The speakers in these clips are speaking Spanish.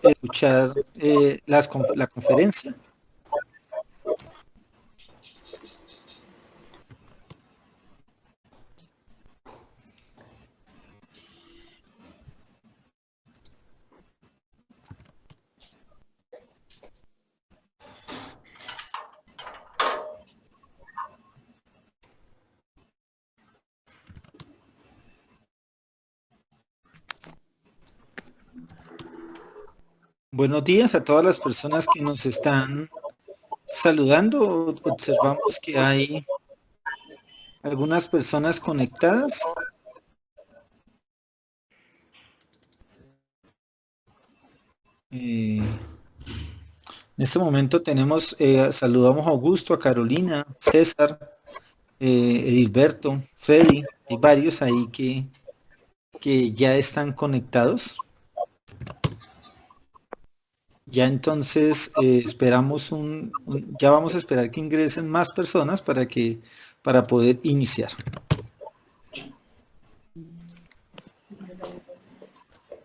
escuchar la conferencia. Buenos días a todas las personas que nos están saludando. Observamos que hay algunas personas conectadas. En este momento saludamos a Augusto, a Carolina, César, Edilberto, Freddy. Hay varios ahí que ya están conectados. Ya entonces esperamos ya vamos a esperar que ingresen más personas para poder iniciar.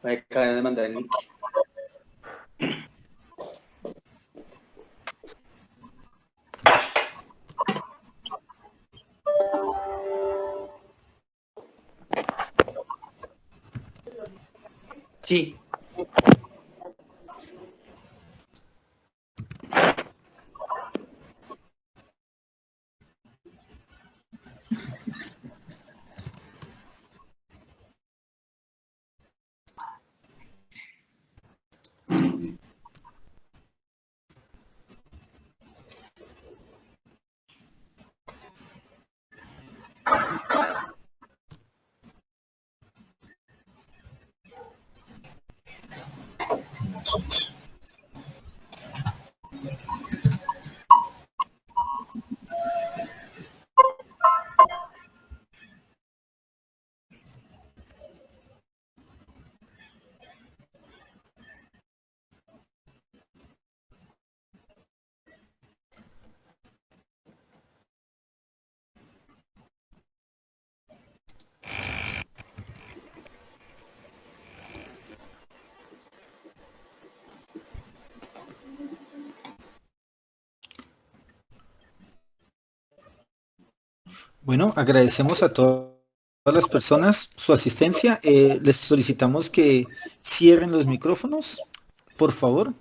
Me acaban de mandar el link. Sí. Bueno, agradecemos a todas las personas su asistencia. Les solicitamos que cierren los micrófonos, por favor.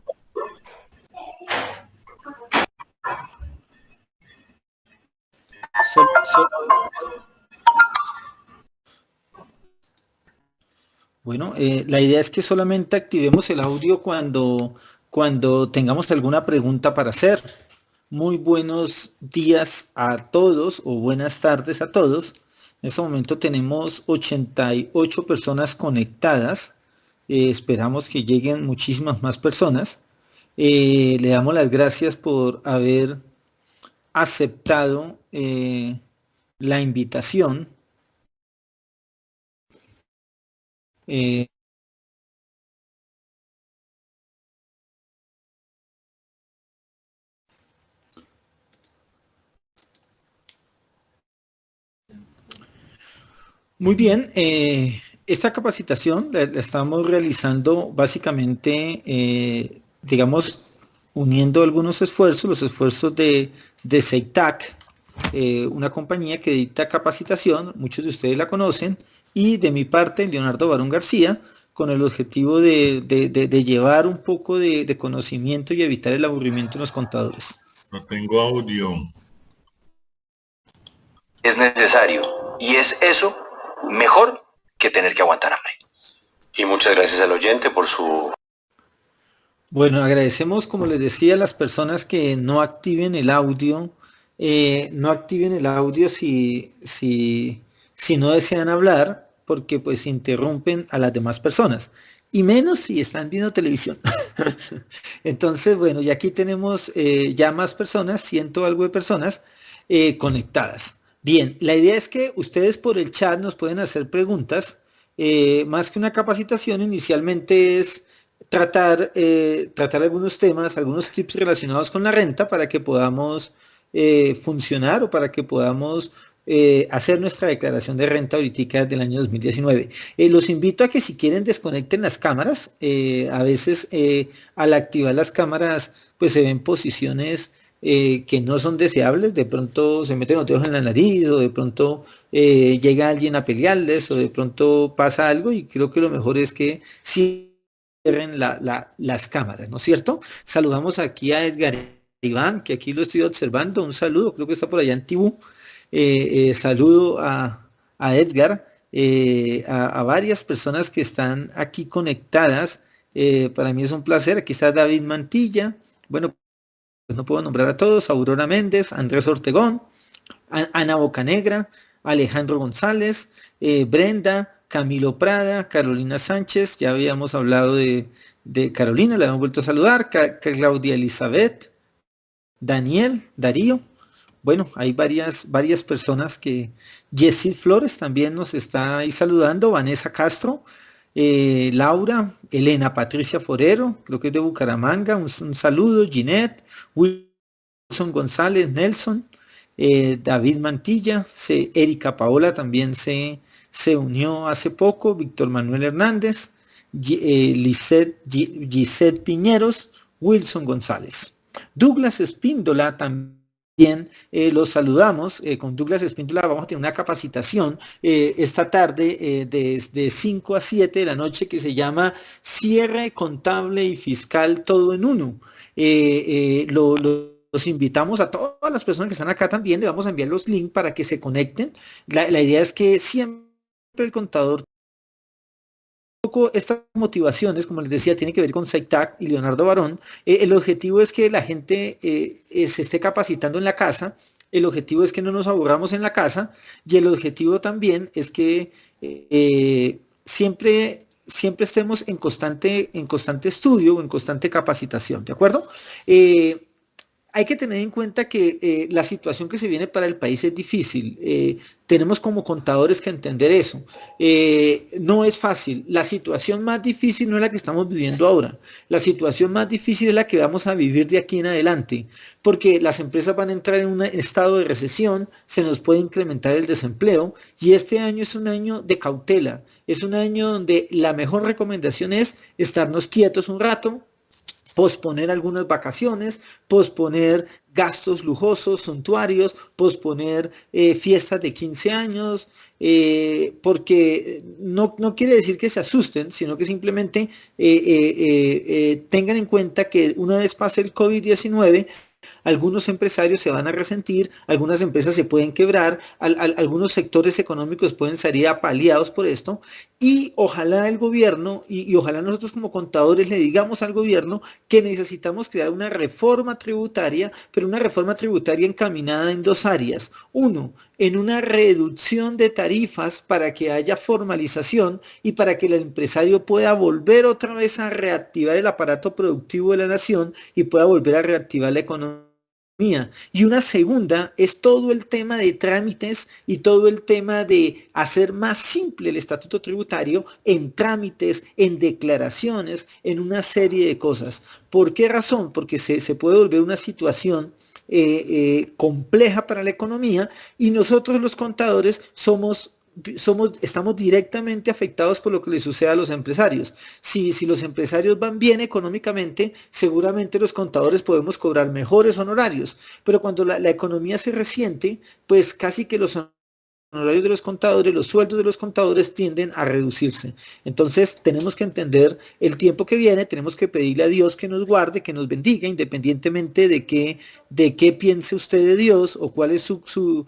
Bueno, la idea es que solamente activemos el audio cuando tengamos alguna pregunta para hacer. Muy buenos días a todos o buenas tardes a todos. En este momento tenemos 88 personas conectadas. Esperamos que lleguen muchísimas más personas. Le damos las gracias por haber aceptado la invitación. Muy bien, esta capacitación la estamos realizando básicamente, digamos, uniendo algunos esfuerzos, los esfuerzos de CEITAC, una compañía que dicta capacitación, muchos de ustedes la conocen, y de mi parte, Leonardo Barón García, con el objetivo de llevar un poco de conocimiento y evitar el aburrimiento en los contadores. No tengo audio. Es necesario, y es eso mejor que tener que aguantar hambre. Y muchas gracias al oyente por su... Bueno, agradecemos, como les decía, a las personas que no activen el audio, si no desean hablar, porque pues interrumpen a las demás personas, y menos si están viendo televisión. Entonces, bueno, y aquí tenemos ya más personas, 100 algo de personas conectadas. Bien, la idea es que ustedes por el chat nos pueden hacer preguntas. Más que una capacitación, inicialmente es tratar algunos temas, algunos tips relacionados con la renta para que podamos funcionar o para que podamos hacer nuestra declaración de renta ahorita del año 2019. Los invito a que si quieren desconecten las cámaras. A veces al activar las cámaras pues se ven posiciones que no son deseables. De pronto se meten los dedos en la nariz o de pronto llega alguien a pelearles o de pronto pasa algo, y creo que lo mejor es que cierren las cámaras, ¿no es cierto? Saludamos aquí a Edgar Iván, que aquí lo estoy observando. Un saludo, creo que está por allá en Tibú. Saludo a Edgar, a varias personas que están aquí conectadas. Para mí es un placer. Aquí está David Mantilla. Bueno, pues no puedo nombrar a todos. Aurora Méndez, Andrés Ortegón, Ana Bocanegra, Alejandro González, Brenda, Camilo Prada, Carolina Sánchez. Ya habíamos hablado de Carolina, la hemos vuelto a saludar. Claudia Elizabeth, Daniel, Darío. Bueno, hay varias personas que... Jessie Flores también nos está ahí saludando, Vanessa Castro, Laura, Elena Patricia Forero, creo que es de Bucaramanga, un saludo, Ginette, Wilson González, Nelson, David Mantilla, Erika Paola también se unió hace poco, Víctor Manuel Hernández, Gisette Piñeros, Wilson González. Douglas Espíndola también los saludamos. Con Douglas Espíndola vamos a tener una capacitación esta tarde de 5 a 7 de la noche que se llama Cierre Contable y Fiscal Todo en Uno. Los invitamos a todas las personas que están acá también, le vamos a enviar los links para que se conecten. La idea es que siempre el contador... Estas motivaciones, como les decía, tiene que ver con Seitag y Leonardo Barón. El objetivo es que la gente se esté capacitando en la casa. El objetivo es que no nos aburramos en la casa, y el objetivo también es que siempre estemos en constante estudio o en constante capacitación, ¿de acuerdo? Hay que tener en cuenta que la situación que se viene para el país es difícil. Tenemos como contadores que entender eso. No es fácil. La situación más difícil no es la que estamos viviendo ahora. La situación más difícil es la que vamos a vivir de aquí en adelante, porque las empresas van a entrar en un estado de recesión, se nos puede incrementar el desempleo, y este año es un año de cautela. Es un año donde la mejor recomendación es estarnos quietos un rato, posponer algunas vacaciones, posponer gastos lujosos, suntuarios, posponer fiestas de 15 años, porque no quiere decir que se asusten, sino que simplemente tengan en cuenta que una vez pase el COVID-19, algunos empresarios se van a resentir, algunas empresas se pueden quebrar, algunos sectores económicos pueden salir apaleados por esto, y ojalá el gobierno y ojalá nosotros como contadores le digamos al gobierno que necesitamos crear una reforma tributaria, pero una reforma tributaria encaminada en dos áreas. Uno, en una reducción de tarifas para que haya formalización y para que el empresario pueda volver otra vez a reactivar el aparato productivo de la nación y pueda volver a reactivar la economía. Y una segunda es todo el tema de trámites y todo el tema de hacer más simple el estatuto tributario en trámites, en declaraciones, en una serie de cosas. ¿Por qué razón? Porque se puede volver una situación compleja para la economía, y nosotros los contadores estamos directamente afectados por lo que le sucede a los empresarios. Si los empresarios van bien económicamente, seguramente los contadores podemos cobrar mejores honorarios, pero cuando la economía se resiente, pues casi que los honorarios de los contadores, los sueldos de los contadores tienden a reducirse. Entonces tenemos que entender el tiempo que viene, tenemos que pedirle a Dios que nos guarde, que nos bendiga, independientemente de qué piense usted de Dios o cuál es su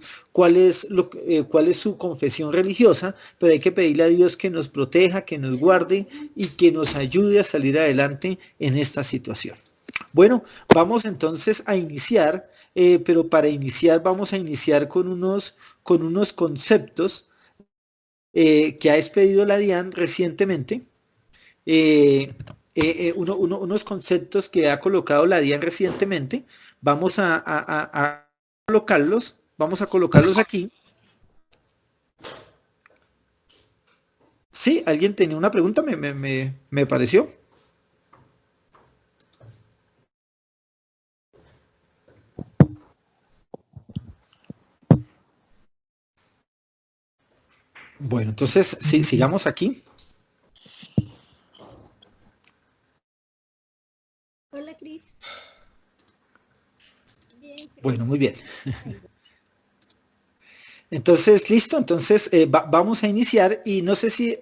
confesión religiosa, pero hay que pedirle a Dios que nos proteja, que nos guarde y que nos ayude a salir adelante en esta situación. Bueno, vamos entonces a iniciar, pero para iniciar vamos a iniciar con unos conceptos que ha expedido la DIAN recientemente, unos conceptos que ha colocado la DIAN recientemente. Vamos a colocarlos aquí. Sí, alguien tenía una pregunta, me pareció. Bueno, entonces, sí, sigamos aquí. Hola, Cris. Bien, Cris. Bueno, muy bien. Entonces, listo, entonces vamos a iniciar y no sé si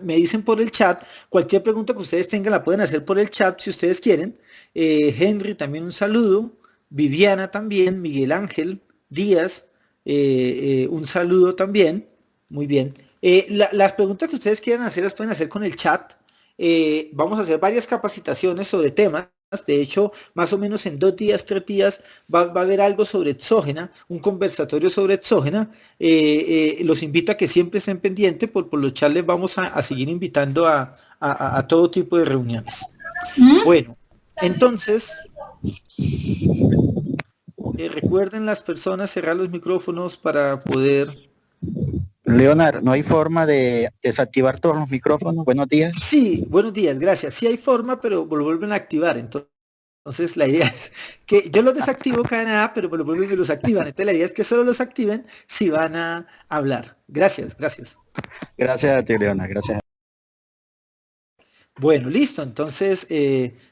me dicen por el chat, cualquier pregunta que ustedes tengan la pueden hacer por el chat si ustedes quieren. Henry también un saludo, Viviana también, Miguel Ángel Díaz, un saludo también, muy bien. Las preguntas que ustedes quieran hacer las pueden hacer con el chat. Vamos a hacer varias capacitaciones sobre temas. De hecho, más o menos en 2 días, 3 días, va a haber algo sobre exógena, un conversatorio sobre exógena. Los invito a que siempre estén pendientes, por los chats les vamos a seguir invitando a todo tipo de reuniones. Bueno, entonces, recuerden las personas cerrar los micrófonos para poder... Leonard, ¿no hay forma de desactivar todos los micrófonos? Buenos días. Sí, buenos días, gracias. Sí hay forma, pero lo vuelven a activar. Entonces la idea es que yo los desactivo cada nada, pero lo vuelven y los activan. Entonces la idea es que solo los activen si van a hablar. Gracias, gracias. Gracias a ti, Leonard, gracias. Bueno, listo. Entonces,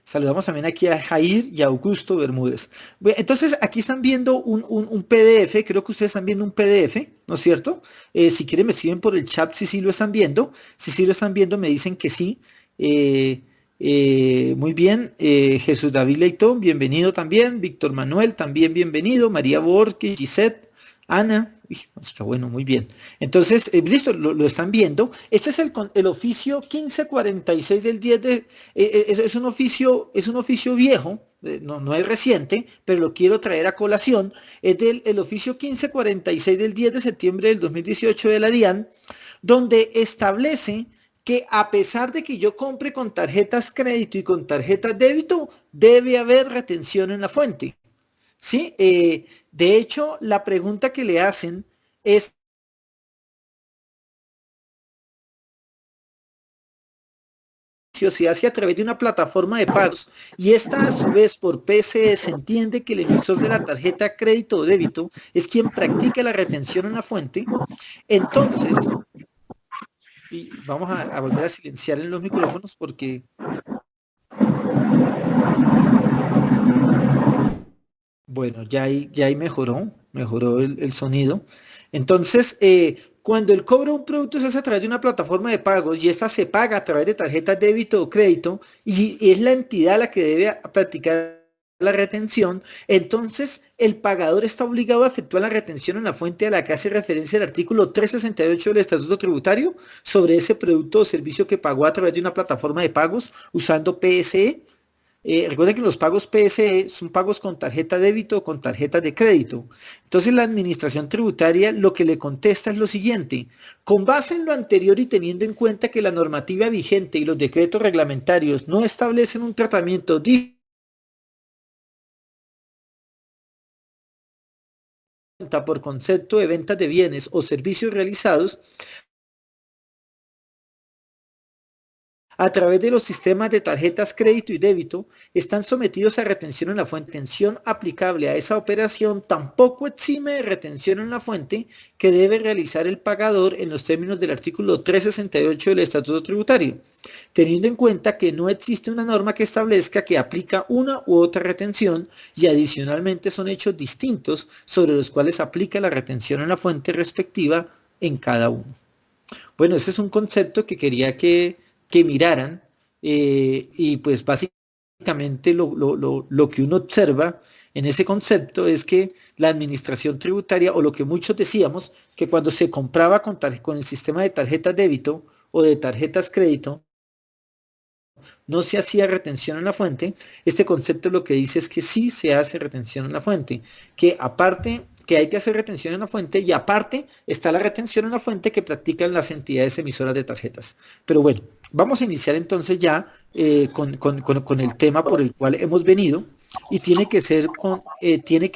saludamos también aquí a Jair y a Augusto Bermúdez. Bueno, entonces, aquí están viendo un PDF. Creo que ustedes están viendo un PDF, ¿no es cierto? Si quieren, me escriben por el chat si sí lo están viendo. Si sí lo están viendo, me dicen que sí. Muy bien. Jesús David Leitón, bienvenido también. Víctor Manuel, también bienvenido. María Borges, Gisette, Ana. Está bueno, muy bien. Entonces, listo, lo están viendo. Este es el oficio 1546 del 10 de... es un oficio viejo, no es reciente, pero lo quiero traer a colación. Es el oficio 1546 del 10 de septiembre del 2018 de la DIAN, donde establece que a pesar de que yo compre con tarjetas crédito y con tarjetas débito, debe haber retención en la fuente. ¿Sí? De hecho, la pregunta que le hacen es si se hace a través de una plataforma de pagos y esta a su vez por PSE se entiende que el emisor de la tarjeta crédito o débito es quien practica la retención en la fuente, entonces vamos a volver a silenciar en los micrófonos porque bueno, ya ahí mejoró el sonido. Entonces, cuando el cobro de un producto se hace a través de una plataforma de pagos y esta se paga a través de tarjetas débito o crédito y es la entidad la que debe practicar la retención, entonces el pagador está obligado a efectuar la retención en la fuente a la que hace referencia el artículo 368 del Estatuto Tributario sobre ese producto o servicio que pagó a través de una plataforma de pagos usando PSE. Recuerden que los pagos PSE son pagos con tarjeta débito o con tarjeta de crédito. Entonces la administración tributaria lo que le contesta es lo siguiente: con base en lo anterior y teniendo en cuenta que la normativa vigente y los decretos reglamentarios no establecen un tratamiento por concepto de ventas de bienes o servicios realizados a través de los sistemas de tarjetas crédito y débito, están sometidos a retención en la fuente. Retención aplicable a esa operación tampoco exime de retención en la fuente que debe realizar el pagador en los términos del artículo 368 del Estatuto Tributario, teniendo en cuenta que no existe una norma que establezca que aplica una u otra retención y adicionalmente son hechos distintos sobre los cuales aplica la retención en la fuente respectiva en cada uno. Bueno, ese es un concepto que quería que miraran y pues básicamente lo que uno observa en ese concepto es que la administración tributaria, o lo que muchos decíamos, que cuando se compraba con el sistema de tarjetas débito o de tarjetas crédito, no se hacía retención en la fuente. Este concepto lo que dice es que sí se hace retención en la fuente, que aparte que hay que hacer retención en la fuente y aparte está la retención en la fuente que practican las entidades emisoras de tarjetas. Pero bueno, vamos a iniciar entonces ya con el tema por el cual hemos venido y tiene que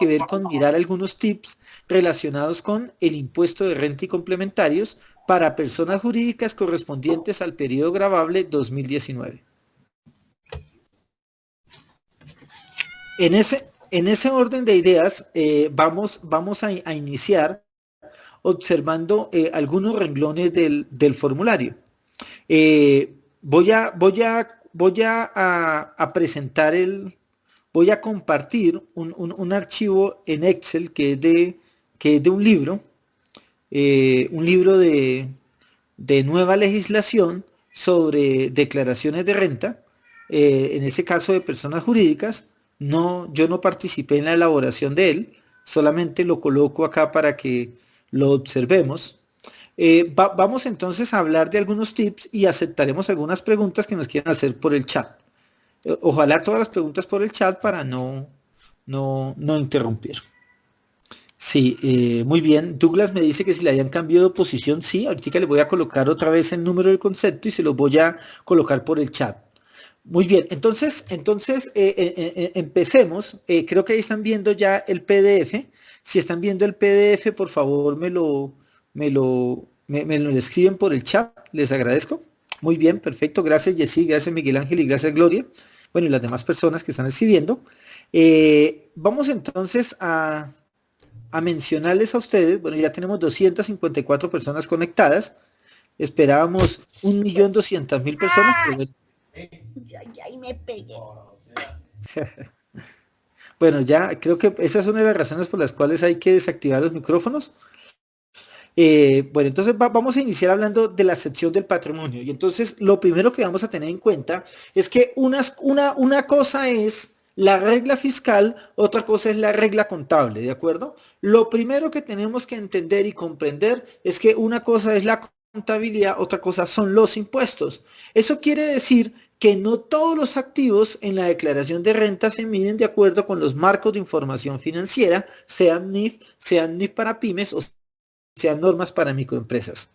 ver con mirar algunos tips relacionados con el impuesto de renta y complementarios para personas jurídicas correspondientes al periodo gravable 2019. En ese orden de ideas, vamos a iniciar observando algunos renglones del formulario. Voy a presentar voy a compartir un archivo en Excel que es de un libro de nueva legislación sobre declaraciones de renta, en ese caso de personas jurídicas. Yo no participé en la elaboración de él, solamente lo coloco acá para que lo observemos. Vamos entonces a hablar de algunos tips y aceptaremos algunas preguntas que nos quieran hacer por el chat. Ojalá todas las preguntas por el chat para no interrumpir. Sí, muy bien. Douglas me dice que si le hayan cambiado de posición, sí. Ahorita le voy a colocar otra vez el número del concepto y se lo voy a colocar por el chat. Muy bien, entonces empecemos. Creo que ahí están viendo ya el PDF. Si están viendo el PDF, por favor me lo escriben por el chat. Les agradezco. Muy bien, perfecto. Gracias, Jessy, gracias, Miguel Ángel, y gracias, Gloria. Bueno, y las demás personas que están escribiendo. Vamos entonces a mencionarles a ustedes. Bueno, ya tenemos 254 personas conectadas. Esperábamos 1.200.000 personas. Pero... Ay, me pegué. Bueno, ya creo que esa es una de las razones por las cuales hay que desactivar los micrófonos. Bueno, entonces vamos a iniciar hablando de la sección del patrimonio. Y entonces lo primero que vamos a tener en cuenta es que una cosa es la regla fiscal, otra cosa es la regla contable, ¿de acuerdo? Lo primero que tenemos que entender y comprender es que una cosa es la contabilidad, otra cosa son los impuestos. Eso quiere decir que no todos los activos en la declaración de renta se miden de acuerdo con los marcos de información financiera, sean NIF para pymes o sean normas para microempresas.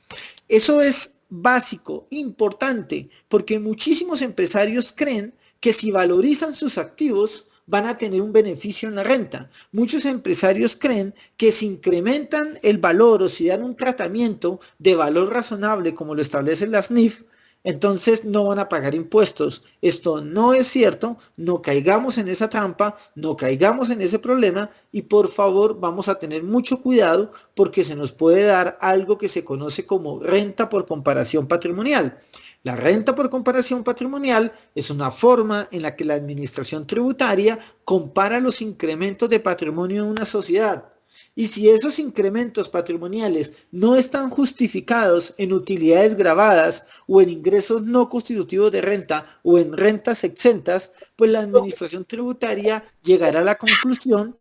Eso es básico, importante, porque muchísimos empresarios creen que si valorizan sus activos van a tener un beneficio en la renta. Muchos empresarios creen que si incrementan el valor o si dan un tratamiento de valor razonable como lo establecen las NIF, entonces no van a pagar impuestos. Esto no es cierto, no caigamos en esa trampa, no caigamos en ese problema y por favor vamos a tener mucho cuidado porque se nos puede dar algo que se conoce como renta por comparación patrimonial. La renta por comparación patrimonial es una forma en la que la administración tributaria compara los incrementos de patrimonio de una sociedad. Y si esos incrementos patrimoniales no están justificados en utilidades gravadas o en ingresos no constitutivos de renta o en rentas exentas, pues la administración tributaria llegará a la conclusión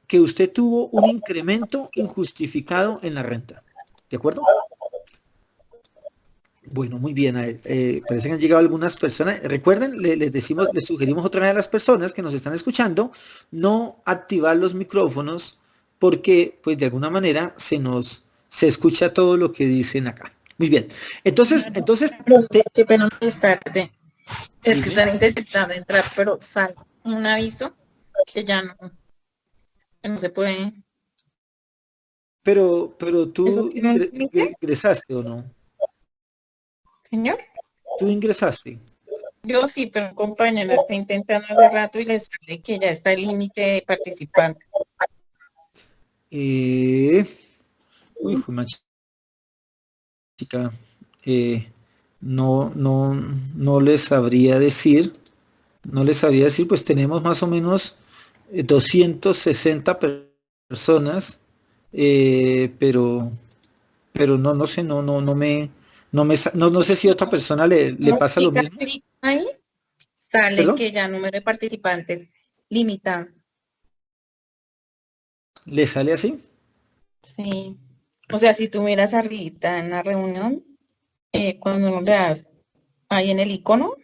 que usted tuvo un incremento injustificado en la renta. ¿De acuerdo? Bueno, muy bien. Parece que han llegado algunas personas. Recuerden, les sugerimos otra vez a las personas que nos están escuchando, no activar los micrófonos porque, pues, de alguna manera se escucha todo lo que dicen acá. Muy bien. Entonces. Qué pena molestarte. Es que están intentando entrar, pero sale un aviso que ya no se puede. Pero tú ingresaste o no? Señor. ¿Tú ingresaste? Yo sí, pero un compañero está intentando hace rato y le sale que ya está el límite de participantes. Uy, fue más chica. No les sabría decir. Pues tenemos más o menos 260 personas, pero no sé, no sé si a otra persona le pasa lo mismo. Ahí sale ¿Perdón? que ya número de participantes limitado. ¿Le sale así? Sí. O sea, si tú miras arribita en la reunión, cuando le das ahí en el icono,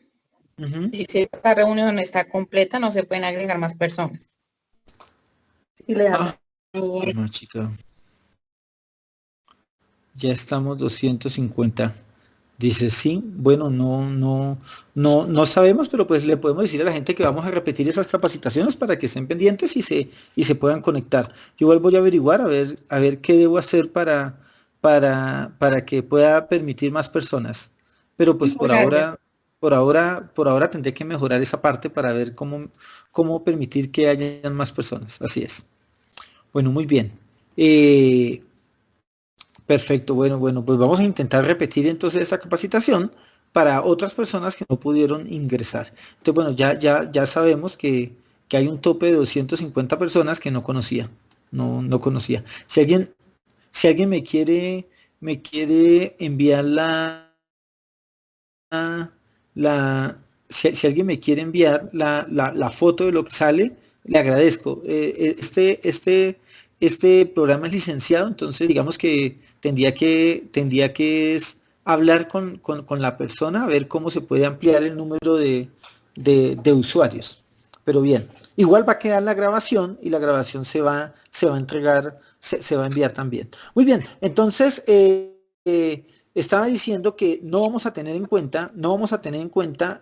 si esta reunión no está completa, no se pueden agregar más personas. Si le das no, chica. Ya estamos 250. Dice sí, bueno, no sabemos, pero pues le podemos decir a la gente que vamos a repetir esas capacitaciones para que estén pendientes y se puedan conectar. Yo igual voy a averiguar a ver qué debo hacer para que pueda permitir más personas. Pero pues por ahora tendré que mejorar esa parte para ver cómo permitir que hayan más personas. Así es. Bueno, muy bien. Perfecto, bueno, pues vamos a intentar repetir entonces esta capacitación para otras personas que no pudieron ingresar. Entonces, bueno, ya sabemos que hay un tope de 250 personas que no conocía, no conocía. Si alguien me quiere enviar si alguien me quiere enviar la foto de lo que sale, le agradezco. Este programa es licenciado, entonces digamos que tendría que hablar con la persona, a ver cómo se puede ampliar el número de usuarios. Pero bien, igual va a quedar la grabación y la grabación se va a entregar, se va a enviar también. Muy bien, entonces estaba diciendo que no vamos a tener en cuenta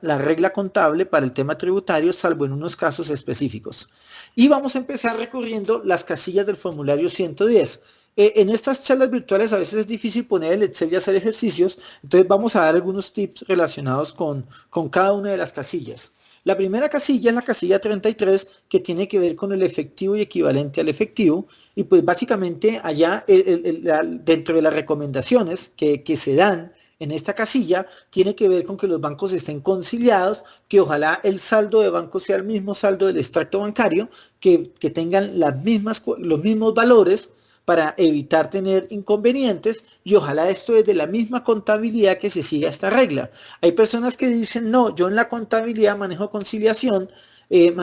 la regla contable para el tema tributario, salvo en unos casos específicos. Y vamos a empezar recorriendo las casillas del formulario 110. En estas charlas virtuales a veces es difícil poner el Excel y hacer ejercicios, entonces vamos a dar algunos tips relacionados con cada una de las casillas. La primera casilla es la casilla 33, que tiene que ver con el efectivo y equivalente al efectivo, y pues básicamente allá dentro de las recomendaciones que se dan en esta casilla, tiene que ver con que los bancos estén conciliados, que ojalá el saldo de banco sea el mismo saldo del extracto bancario, que tengan los mismos valores, para evitar tener inconvenientes, y ojalá esto es de la misma contabilidad que se siga esta regla. Hay personas que dicen, no, yo en la contabilidad manejo conciliación,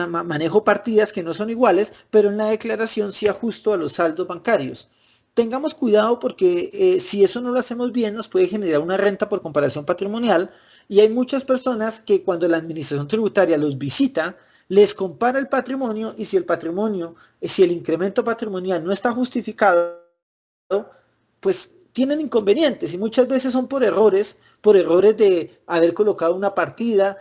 manejo partidas que no son iguales, pero en la declaración sí ajusto a los saldos bancarios. Tengamos cuidado porque si eso no lo hacemos bien nos puede generar una renta por comparación patrimonial, y hay muchas personas que cuando la administración tributaria los visita, les compara el patrimonio, y si el incremento patrimonial no está justificado, pues tienen inconvenientes, y muchas veces son por errores de haber colocado una partida,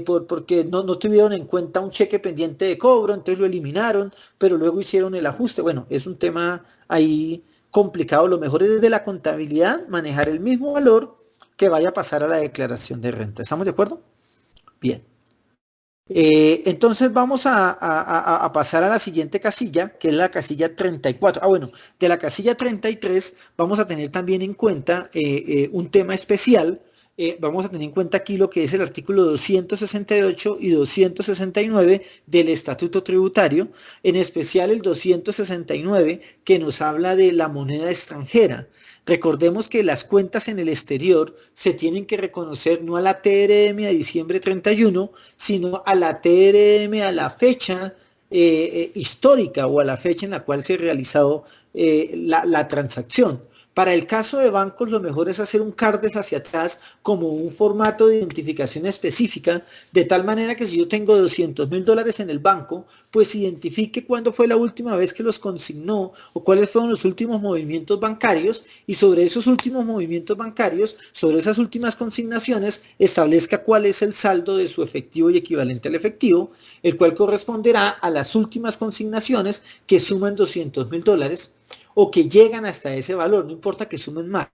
porque no tuvieron en cuenta un cheque pendiente de cobro, entonces lo eliminaron, pero luego hicieron el ajuste. Bueno, es un tema ahí complicado. Lo mejor es desde la contabilidad manejar el mismo valor que vaya a pasar a la declaración de renta. ¿Estamos de acuerdo? Bien. Entonces vamos a pasar a la siguiente casilla, que es la casilla 34. Bueno, de la casilla 33 vamos a tener también en cuenta un tema especial. Vamos a tener en cuenta aquí lo que es el artículo 268 y 269 del Estatuto Tributario, en especial el 269, que nos habla de la moneda extranjera. Recordemos que las cuentas en el exterior se tienen que reconocer no a la TRM a diciembre 31, sino a la TRM a la fecha histórica, o a la fecha en la cual se ha realizado la transacción. Para el caso de bancos, lo mejor es hacer un CARDES hacia atrás como un formato de identificación específica, de tal manera que si yo tengo $200,000 en el banco, pues identifique cuándo fue la última vez que los consignó, o cuáles fueron los últimos movimientos bancarios, y sobre esos últimos movimientos bancarios, sobre esas últimas consignaciones, establezca cuál es el saldo de su efectivo y equivalente al efectivo, el cual corresponderá a las últimas consignaciones que suman $200,000, o que llegan hasta ese valor, no importa que sumen más.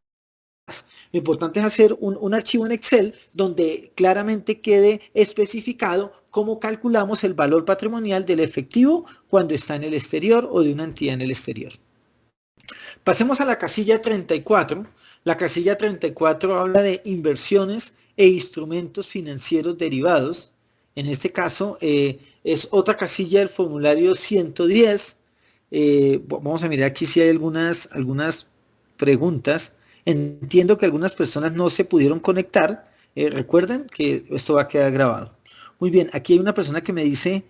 Lo importante es hacer un archivo en Excel donde claramente quede especificado cómo calculamos el valor patrimonial del efectivo cuando está en el exterior o de una entidad en el exterior. Pasemos a la casilla 34. La casilla 34 habla de inversiones e instrumentos financieros derivados. En este caso es otra casilla del formulario 110. Vamos a mirar aquí si hay algunas preguntas. Entiendo que algunas personas no se pudieron conectar. Recuerden que esto va a quedar grabado. Muy bien, aquí hay una persona que me dice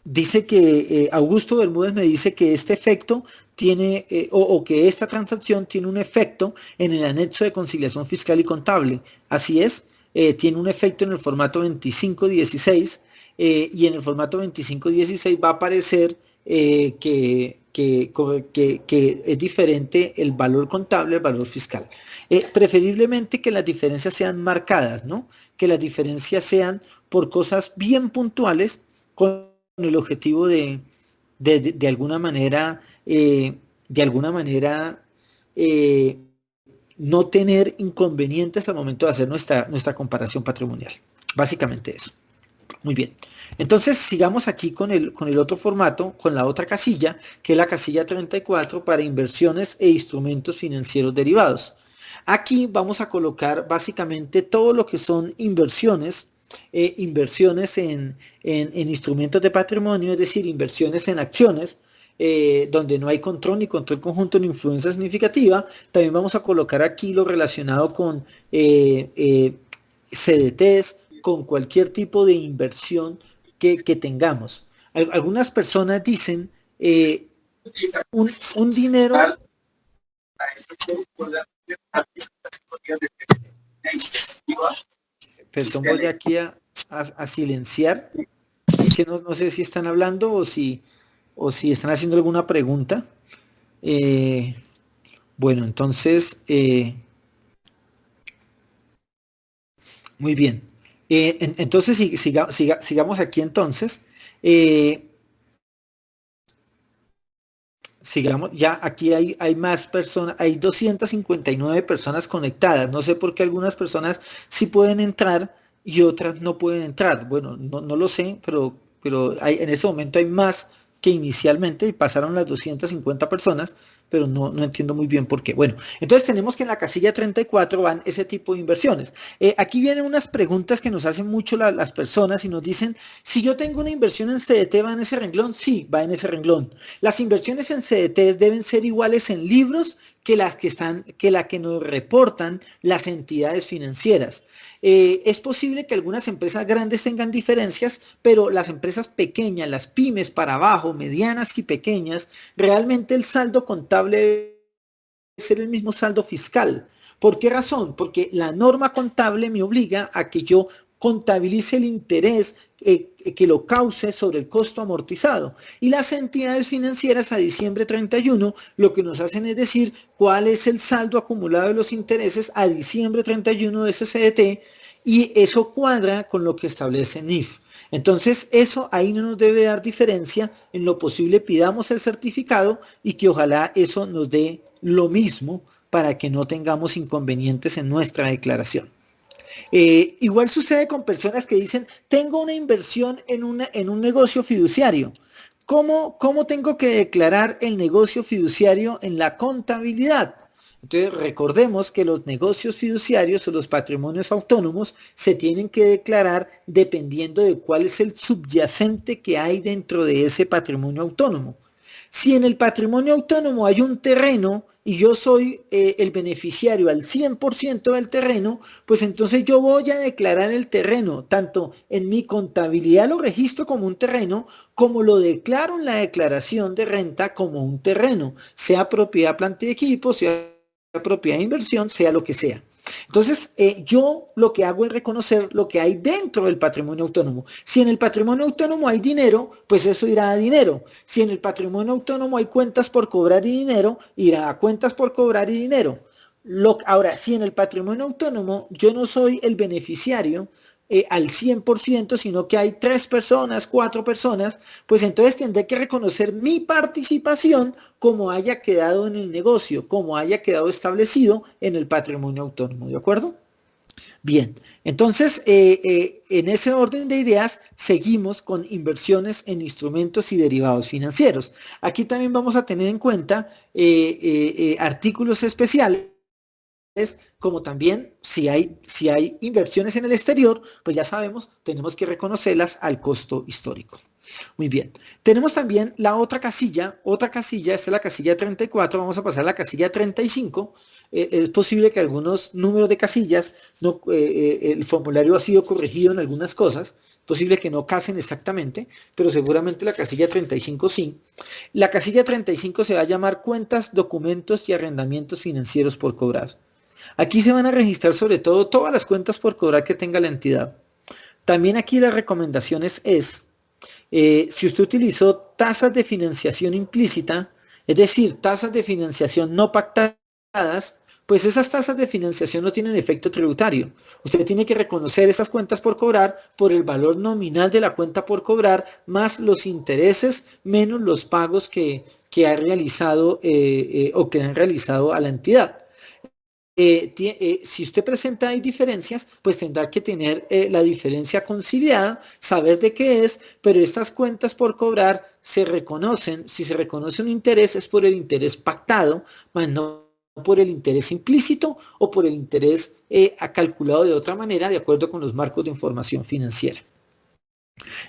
que Augusto Bermúdez me dice que este efecto tiene, o que esta transacción tiene un efecto en el anexo de conciliación fiscal y contable. Así es, tiene un efecto en el formato 2516, y en el formato 2516 va a aparecer que es diferente el valor contable al valor fiscal. Preferiblemente que las diferencias sean marcadas, ¿no? Que las diferencias sean por cosas bien puntuales, con el objetivo de alguna manera, no tener inconvenientes al momento de hacer nuestra comparación patrimonial. Básicamente eso. Muy bien. Entonces, sigamos aquí con el otro formato, con la otra casilla, que es la casilla 34 para inversiones e instrumentos financieros derivados. Aquí vamos a colocar básicamente todo lo que son inversiones en instrumentos de patrimonio, es decir, inversiones en acciones, donde no hay control ni control conjunto ni influencia significativa. También vamos a colocar aquí lo relacionado con CDTs, con cualquier tipo de inversión que tengamos. Algunas personas dicen un dinero. Perdón, voy aquí a silenciar. Es que no sé si están hablando o si están haciendo alguna pregunta. Bueno, entonces, muy bien. Entonces, sigamos aquí entonces. Sigamos, ya aquí hay más personas, hay 259 personas conectadas. No sé por qué algunas personas sí pueden entrar y otras no pueden entrar. Bueno, no lo sé, pero en ese momento hay más que inicialmente y pasaron las 250 personas, pero no entiendo muy bien por qué. Bueno, entonces tenemos que en la casilla 34 van ese tipo de inversiones. Aquí vienen unas preguntas que nos hacen mucho las personas y nos dicen, si yo tengo una inversión en CDT, ¿va en ese renglón? Sí, va en ese renglón. Las inversiones en CDT deben ser iguales en libros que la que nos reportan las entidades financieras. Es posible que algunas empresas grandes tengan diferencias, pero las empresas pequeñas, las pymes para abajo, medianas y pequeñas, realmente el saldo contable debe ser el mismo saldo fiscal. ¿Por qué razón? Porque la norma contable me obliga a que yo contabilice el interés que lo cause sobre el costo amortizado. Y las entidades financieras a diciembre 31 lo que nos hacen es decir cuál es el saldo acumulado de los intereses a diciembre 31 de ese CDT, y eso cuadra con lo que establece NIF. Entonces, eso ahí no nos debe dar diferencia. En lo posible pidamos el certificado y que ojalá eso nos dé lo mismo para que no tengamos inconvenientes en nuestra declaración. Igual sucede con personas que dicen, tengo una inversión en un negocio fiduciario. ¿Cómo tengo que declarar el negocio fiduciario en la contabilidad? Entonces, recordemos que los negocios fiduciarios o los patrimonios autónomos se tienen que declarar dependiendo de cuál es el subyacente que hay dentro de ese patrimonio autónomo. Si en el patrimonio autónomo hay un terreno y yo soy el beneficiario al 100% del terreno, pues entonces yo voy a declarar el terreno, tanto en mi contabilidad lo registro como un terreno, como lo declaro en la declaración de renta como un terreno, sea propiedad, planta y equipo, sea propiedad de inversión, sea lo que sea. Entonces, yo lo que hago es reconocer lo que hay dentro del patrimonio autónomo. Si en el patrimonio autónomo hay dinero, pues eso irá a dinero. Si en el patrimonio autónomo hay cuentas por cobrar y dinero, irá a cuentas por cobrar y dinero. Ahora, si en el patrimonio autónomo yo no soy el beneficiario al 100%, sino que hay 3 personas, 4 personas, pues entonces tendré que reconocer mi participación como haya quedado en el negocio, como haya quedado establecido en el patrimonio autónomo, ¿de acuerdo? Bien, entonces en ese orden de ideas seguimos con inversiones en instrumentos y derivados financieros. Aquí también vamos a tener en cuenta artículos especiales, como también si hay inversiones en el exterior, pues ya sabemos, tenemos que reconocerlas al costo histórico. Muy bien. Tenemos también la otra casilla, esta es la casilla 34, vamos a pasar a la casilla 35. Es posible que algunos números de casillas, el formulario ha sido corregido en algunas cosas, posible que no casen exactamente, pero seguramente la casilla 35 sí. La casilla 35 se va a llamar cuentas, documentos y arrendamientos financieros por cobrar. Aquí se van a registrar sobre todo todas las cuentas por cobrar que tenga la entidad. También aquí las recomendaciones es, si usted utilizó tasas de financiación implícita, es decir, tasas de financiación no pactadas, pues esas tasas de financiación no tienen efecto tributario. Usted tiene que reconocer esas cuentas por cobrar por el valor nominal de la cuenta por cobrar, más los intereses, menos los pagos que ha realizado o que han realizado a la entidad. si usted presenta ahí diferencias, pues tendrá que tener la diferencia conciliada, saber de qué es, pero estas cuentas por cobrar se reconocen, si se reconoce un interés es por el interés pactado, más no por el interés implícito o por el interés calculado de otra manera, de acuerdo con los marcos de información financiera.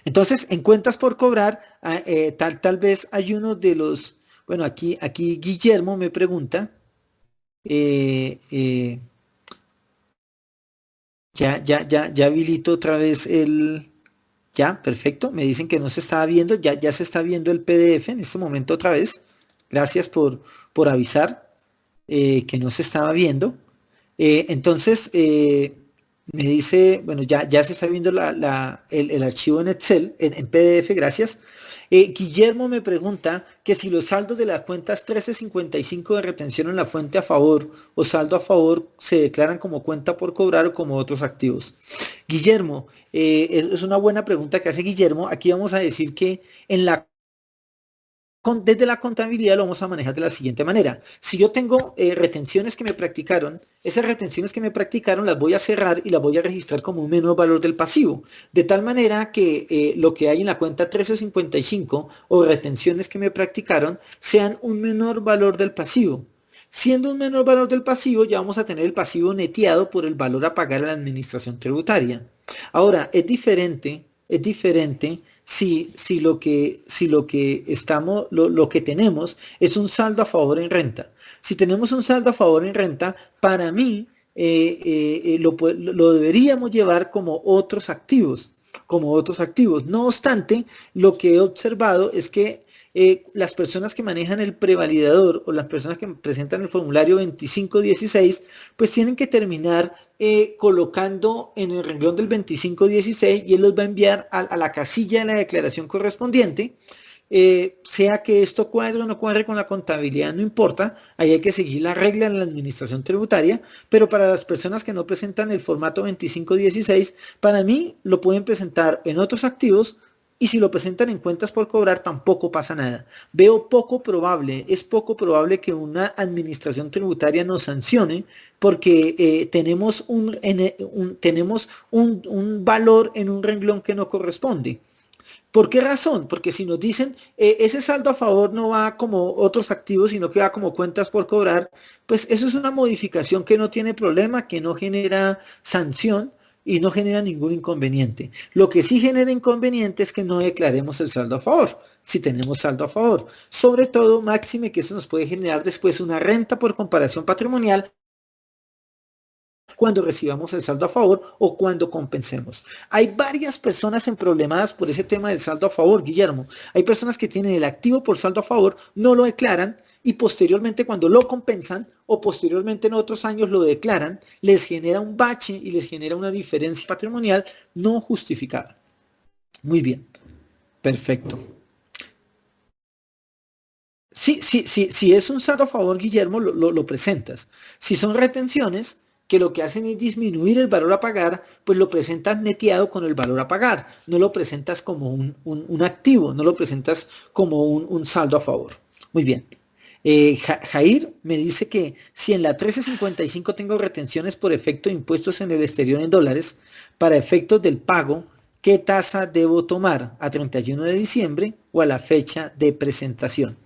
Entonces, en cuentas por cobrar, tal vez hay uno de los, bueno, aquí Guillermo me pregunta, ya habilito otra vez ya, perfecto, me dicen que no se estaba viendo, ya se está viendo el PDF en este momento otra vez, gracias por avisar que no se estaba viendo. Entonces, me dice, bueno, ya se está viendo el archivo en Excel, en PDF, gracias. Guillermo me pregunta que si los saldos de las cuentas 1355 de retención en la fuente a favor o saldo a favor se declaran como cuenta por cobrar o como otros activos. Guillermo, es una buena pregunta que hace Guillermo. Aquí vamos a decir que desde la contabilidad lo vamos a manejar de la siguiente manera. Si yo tengo retenciones que me practicaron, esas retenciones que me practicaron las voy a cerrar y las voy a registrar como un menor valor del pasivo. De tal manera que lo que hay en la cuenta 1355 o retenciones que me practicaron sean un menor valor del pasivo. Siendo un menor valor del pasivo, ya vamos a tener el pasivo neteado por el valor a pagar a la administración tributaria. Ahora, es diferente si lo que tenemos es un saldo a favor en renta. Si tenemos un saldo a favor en renta, para mí lo deberíamos llevar como otros activos. No obstante, lo que he observado es que las personas que manejan el prevalidador o las personas que presentan el formulario 2516, pues tienen que terminar colocando en el renglón del 2516 y él los va a enviar a la casilla de la declaración correspondiente. Sea que esto cuadre o no cuadre con la contabilidad, no importa, ahí hay que seguir la regla en la administración tributaria, pero para las personas que no presentan el formato 2516, para mí lo pueden presentar en otros activos. Y si lo presentan en cuentas por cobrar, tampoco pasa nada. Veo es poco probable que una administración tributaria nos sancione porque tenemos un valor en un renglón que no corresponde. ¿Por qué razón? Porque si nos dicen ese saldo a favor no va como otros activos, sino que va como cuentas por cobrar, pues eso es una modificación que no tiene problema, que no genera sanción y no genera ningún inconveniente. Lo que sí genera inconveniente es que no declaremos el saldo a favor, si tenemos saldo a favor. Sobre todo, máxime que eso nos puede generar después una renta por comparación patrimonial cuando recibamos el saldo a favor o cuando compensemos. Hay varias personas emproblemadas por ese tema del saldo a favor, Guillermo. Hay personas que tienen el activo por saldo a favor, no lo declaran y posteriormente cuando lo compensan o posteriormente en otros años lo declaran, les genera un bache y les genera una diferencia patrimonial no justificada. Muy bien, perfecto. Si es un saldo a favor, Guillermo, lo presentas. Si son retenciones, que lo que hacen es disminuir el valor a pagar, pues lo presentas neteado con el valor a pagar. No lo presentas como un activo, no lo presentas como un saldo a favor. Muy bien. Jair me dice que si en la 1355 tengo retenciones por efecto de impuestos en el exterior en dólares, para efectos del pago, ¿qué tasa debo tomar? ¿A 31 de diciembre o a la fecha de presentación?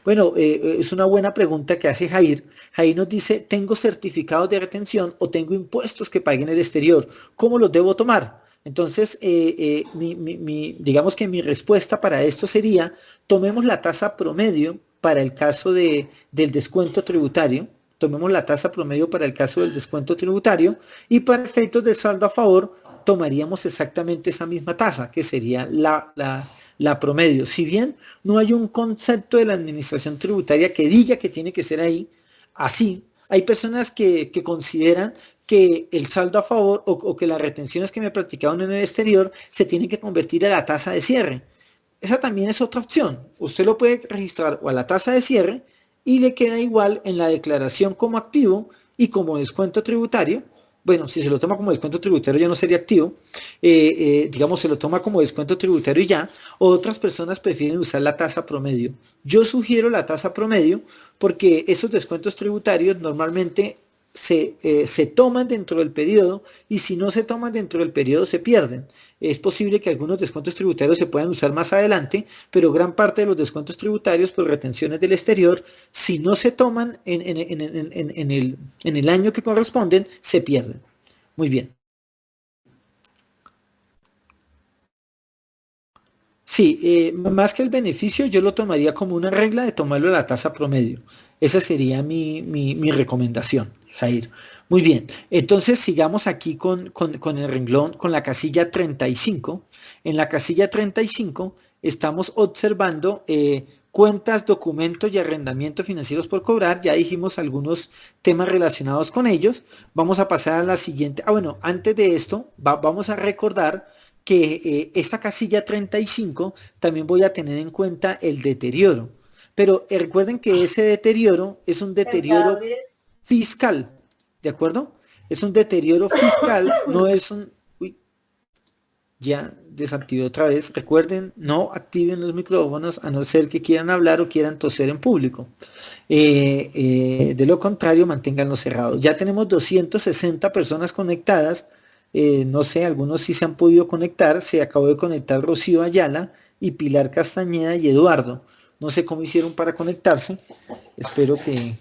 Bueno, es una buena pregunta que hace Jair. Jair nos dice, ¿tengo certificados de retención o tengo impuestos que pague en el exterior? ¿Cómo los debo tomar? Entonces, digamos que mi respuesta para esto sería, tomemos la tasa promedio para el caso del descuento tributario. Tomemos la tasa promedio para el caso del descuento tributario y para efectos de saldo a favor tomaríamos exactamente esa misma tasa, que sería la promedio. Si bien no hay un concepto de la administración tributaria que diga que tiene que ser ahí, así, hay personas que consideran que el saldo a favor o que las retenciones que me practicaron en el exterior se tienen que convertir a la tasa de cierre. Esa también es otra opción. Usted lo puede registrar o a la tasa de cierre y le queda igual en la declaración como activo y como descuento tributario, bueno, si se lo toma como descuento tributario ya no sería activo, digamos se lo toma como descuento tributario y ya, otras personas prefieren usar la tasa promedio. Yo sugiero la tasa promedio porque esos descuentos tributarios normalmente se toman dentro del periodo y si no se toman dentro del periodo se pierden. Es posible que algunos descuentos tributarios se puedan usar más adelante, pero gran parte de los descuentos tributarios por retenciones del exterior, si no se toman en el año que corresponden, se pierden. Muy bien. Sí, más que el beneficio, yo lo tomaría como una regla de tomarlo a la tasa promedio. Esa sería mi recomendación, Jair. Muy bien, entonces sigamos aquí con el renglón, con la casilla 35. En la casilla 35 estamos observando cuentas, documentos y arrendamientos financieros por cobrar. Ya dijimos algunos temas relacionados con ellos. Vamos a pasar a la siguiente. Bueno, antes de esto, vamos a recordar que esta casilla 35 también voy a tener en cuenta el deterioro. Pero recuerden que ese deterioro es un deterioro fiscal, ¿de acuerdo? Es un deterioro fiscal, no es un... Uy, ya desactivé otra vez. Recuerden, no activen los micrófonos a no ser que quieran hablar o quieran toser en público. De lo contrario, manténganlos cerrados. Ya tenemos 260 personas conectadas. No sé, algunos sí se han podido conectar. Se acabó de conectar Rocío Ayala y Pilar Castañeda y Eduardo. No sé cómo hicieron para conectarse. Espero que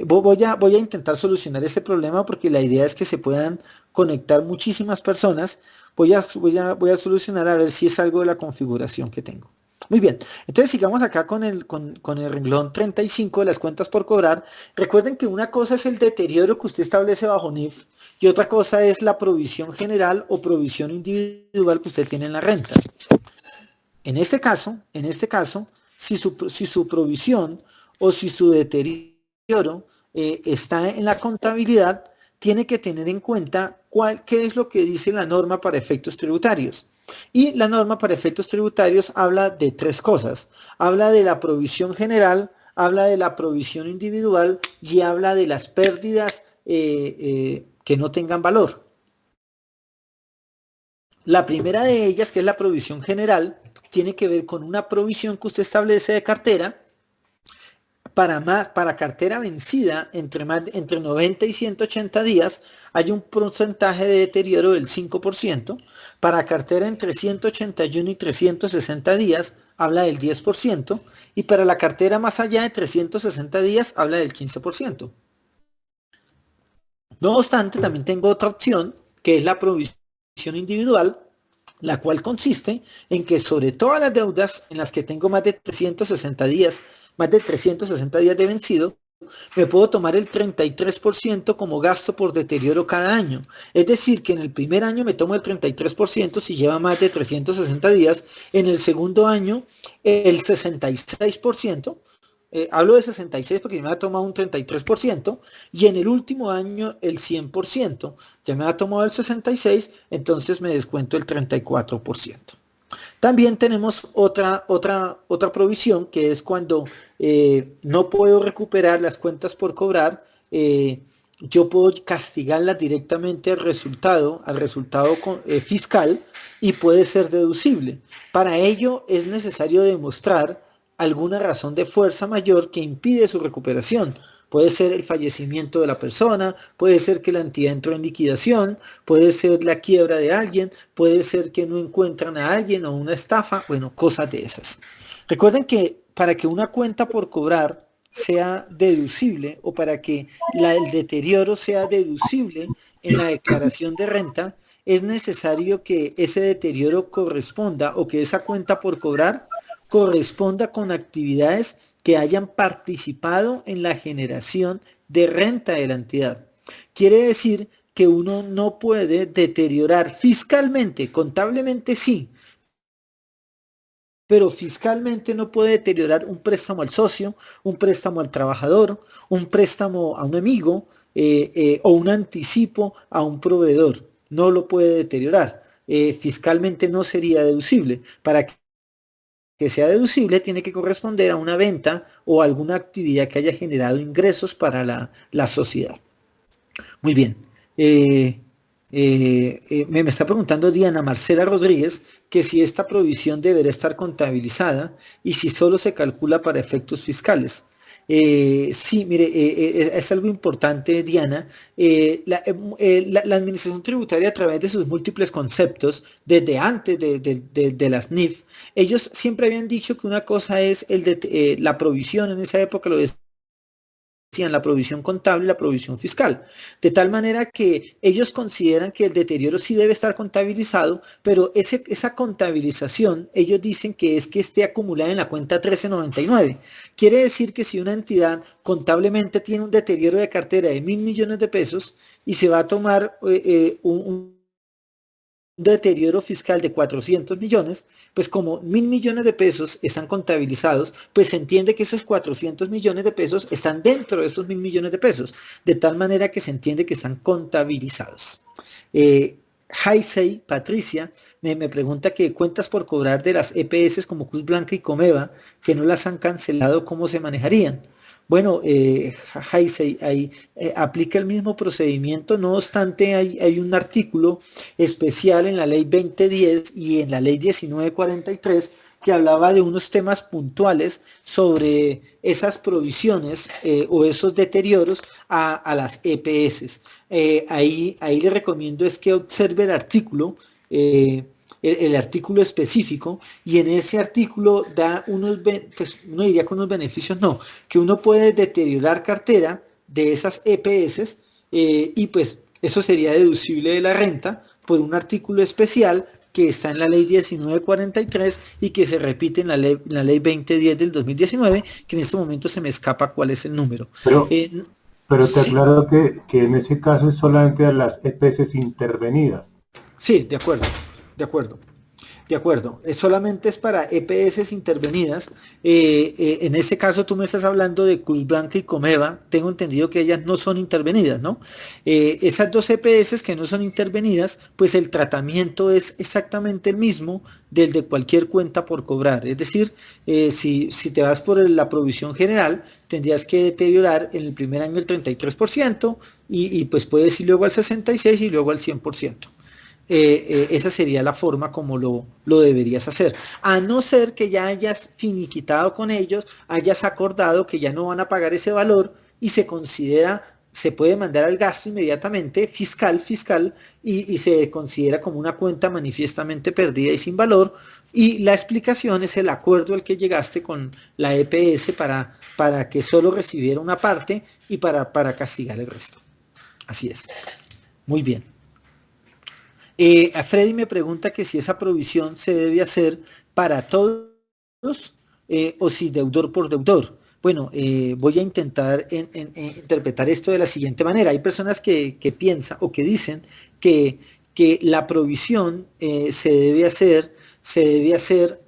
voy a intentar solucionar este problema porque la idea es que se puedan conectar muchísimas personas. Voy a solucionar a ver si es algo de la configuración que tengo. Muy bien, entonces sigamos acá con el renglón 35 de las cuentas por cobrar. Recuerden que una cosa es el deterioro que usted establece bajo NIF y otra cosa es la provisión general o provisión individual que usted tiene en la renta. En este caso, si su provisión o si su deterioro está en la contabilidad, tiene que tener en cuenta qué es lo que dice la norma para efectos tributarios. Y la norma para efectos tributarios habla de tres cosas. Habla de la provisión general, habla de la provisión individual y habla de las pérdidas que no tengan valor. La primera de ellas, que es la provisión general, tiene que ver con una provisión que usted establece de cartera para cartera vencida entre 90 y 180 días hay un porcentaje de deterioro del 5%, para cartera entre 181 y 360 días habla del 10% y para la cartera más allá de 360 días habla del 15%. No obstante, también tengo otra opción que es la provisión individual, la cual consiste en que sobre todas las deudas en las que tengo más de 360 días de vencido, me puedo tomar el 33% como gasto por deterioro cada año. Es decir, que en el primer año me tomo el 33% si lleva más de 360 días, en el segundo año el 66%, hablo de 66 porque me ha tomado un 33%, y en el último año el 100%, ya me ha tomado el 66%, entonces me descuento el 34%. También tenemos otra provisión que es cuando no puedo recuperar las cuentas por cobrar, yo puedo castigarlas directamente al resultado fiscal y puede ser deducible. Para ello es necesario demostrar alguna razón de fuerza mayor que impide su recuperación. Puede ser el fallecimiento de la persona, puede ser que la entidad entró en liquidación, puede ser la quiebra de alguien, puede ser que no encuentran a alguien o una estafa, bueno, cosas de esas. Recuerden que para que una cuenta por cobrar sea deducible o para que el deterioro sea deducible en la declaración de renta, es necesario que ese deterioro corresponda o que esa cuenta por cobrar corresponda con actividades que hayan participado en la generación de renta de la entidad. Quiere decir que uno no puede deteriorar fiscalmente, contablemente sí, pero fiscalmente no puede deteriorar un préstamo al socio, un préstamo al trabajador, un préstamo a un amigo o un anticipo a un proveedor. No lo puede deteriorar. Fiscalmente no sería deducible. Para que sea deducible tiene que corresponder a una venta o alguna actividad que haya generado ingresos para la sociedad. Muy bien. Me está preguntando Diana Marcela Rodríguez que si esta provisión deberá estar contabilizada y si solo se calcula para efectos fiscales. Sí, mire, es algo importante, Diana. La administración tributaria, a través de sus múltiples conceptos, desde antes de las NIF, ellos siempre habían dicho que una cosa es la provisión, en esa época lo decían, la provisión contable y la provisión fiscal, de tal manera que ellos consideran que el deterioro sí debe estar contabilizado, pero esa contabilización, ellos dicen que es que esté acumulada en la cuenta 1399. Quiere decir que si una entidad contablemente tiene un deterioro de cartera de 1.000 millones de pesos y se va a tomar un deterioro fiscal de 400 millones, pues como 1.000 millones de pesos están contabilizados, pues se entiende que esos 400 millones de pesos están dentro de esos 1.000 millones de pesos, de tal manera que se entiende que están contabilizados. Jaisei Patricia me pregunta que cuentas por cobrar de las EPS como Cruz Blanca y Comeva, que no las han cancelado, ¿cómo se manejarían? Bueno, Jaisei, ahí aplica el mismo procedimiento, no obstante hay un artículo especial en la ley 2010 y en la ley 1943 que hablaba de unos temas puntuales sobre esas provisiones o esos deterioros a las EPS. Ahí le recomiendo es que observe el artículo, el artículo específico, y en ese artículo da pues uno diría que unos beneficios, no, que uno puede deteriorar cartera de esas EPS y pues eso sería deducible de la renta por un artículo especial que está en la ley 1943 y que se repite en la ley 2010 del 2019, que en este momento se me escapa cuál es el número. Pero te aclaro que en ese caso es solamente a las EPS intervenidas. Sí, de acuerdo. Solamente es para EPS intervenidas. En este caso tú me estás hablando de Cruz Blanca y Comeva. Tengo entendido que ellas no son intervenidas, ¿no? Esas dos EPS que no son intervenidas, pues el tratamiento es exactamente el mismo del de cualquier cuenta por cobrar. Es decir, si te vas por la provisión general, tendrías que deteriorar en el primer año el 33% y pues puedes ir luego al 66% y luego al 100%. Esa sería la forma como lo deberías hacer, a no ser que ya hayas finiquitado con ellos, hayas acordado que ya no van a pagar ese valor y se puede mandar al gasto inmediatamente fiscal y se considera como una cuenta manifiestamente perdida y sin valor, y la explicación es el acuerdo al que llegaste con la EPS para que solo recibiera una parte y para castigar el resto. Así es. Muy bien. A Freddy me pregunta que si esa provisión se debe hacer para todos o si deudor por deudor. Bueno, voy a intentar interpretar esto de la siguiente manera. Hay personas que piensan o que dicen que la provisión se debe hacer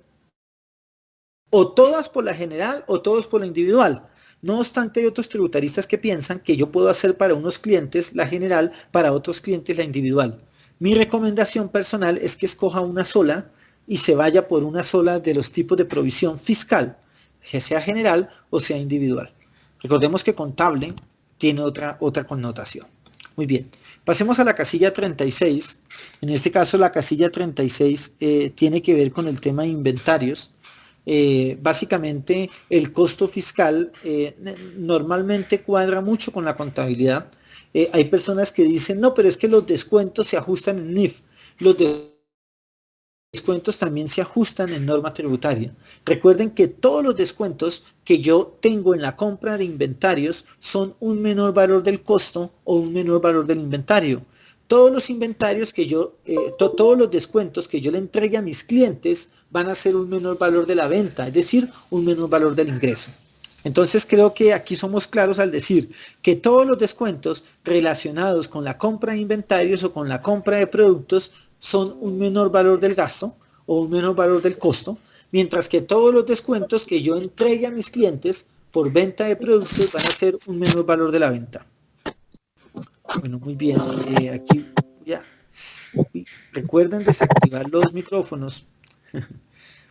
o todas por la general o todos por la individual. No obstante, hay otros tributaristas que piensan que yo puedo hacer para unos clientes la general, para otros clientes la individual. Mi recomendación personal es que escoja una sola y se vaya por una sola de los tipos de provisión fiscal, que sea general o sea individual. Recordemos que contable tiene otra connotación. Muy bien, pasemos a la casilla 36. En este caso la casilla 36 tiene que ver con el tema de inventarios. Básicamente el costo fiscal normalmente cuadra mucho con la contabilidad. Hay personas que dicen, no, pero es que los descuentos se ajustan en NIF. Los descuentos también se ajustan en norma tributaria. Recuerden que todos los descuentos que yo tengo en la compra de inventarios son un menor valor del costo o un menor valor del inventario. Todos los inventarios que todos los descuentos que yo le entregue a mis clientes van a ser un menor valor de la venta, es decir, un menor valor del ingreso. Entonces creo que aquí somos claros al decir que todos los descuentos relacionados con la compra de inventarios o con la compra de productos son un menor valor del gasto o un menor valor del costo, mientras que todos los descuentos que yo entregue a mis clientes por venta de productos van a ser un menor valor de la venta. Bueno, muy bien. Aquí ya. Recuerden desactivar los micrófonos.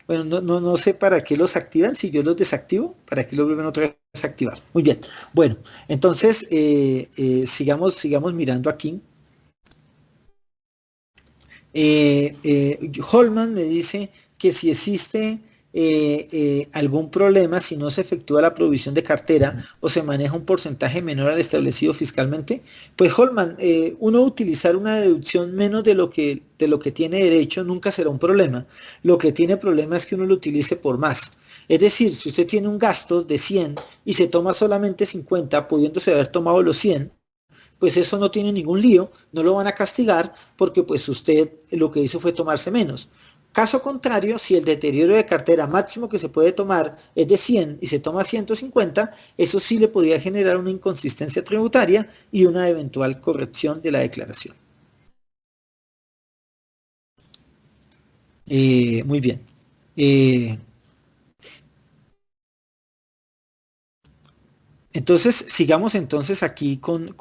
Bueno, no sé para qué los activan. Si yo los desactivo, ¿para qué los vuelven otra vez desactivar. Muy bien. Bueno, entonces sigamos mirando aquí. Holman me dice que si existe algún problema si no se efectúa la provisión de cartera o se maneja un porcentaje menor al establecido fiscalmente, pues Holman, uno utilizar una deducción menos de lo que tiene derecho nunca será un problema. Lo que tiene problema es que uno lo utilice por más. Es decir, si usted tiene un gasto de 100 y se toma solamente 50, pudiéndose haber tomado los 100, pues eso no tiene ningún lío, no lo van a castigar porque pues usted lo que hizo fue tomarse menos. Caso contrario, si el deterioro de cartera máximo que se puede tomar es de 100 y se toma 150, eso sí le podría generar una inconsistencia tributaria y una eventual corrección de la declaración. Muy bien. Entonces, sigamos entonces aquí con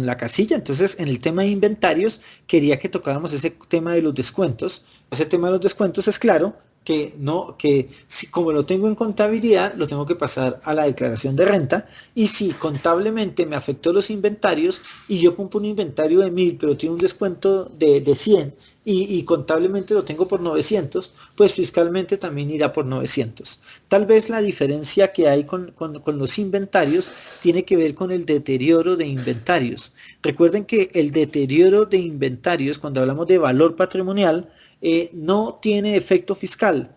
la casilla. Entonces, en el tema de inventarios, quería que tocáramos ese tema de los descuentos. Ese tema de los descuentos es claro que si, como lo tengo en contabilidad, lo tengo que pasar a la declaración de renta. Y si contablemente me afectó los inventarios y yo compro un inventario de 1000, pero tiene un descuento de 100, y contablemente lo tengo por 900, pues fiscalmente también irá por 900. Tal vez la diferencia que hay con los inventarios tiene que ver con el deterioro de inventarios. Recuerden que el deterioro de inventarios, cuando hablamos de valor patrimonial, no tiene efecto fiscal.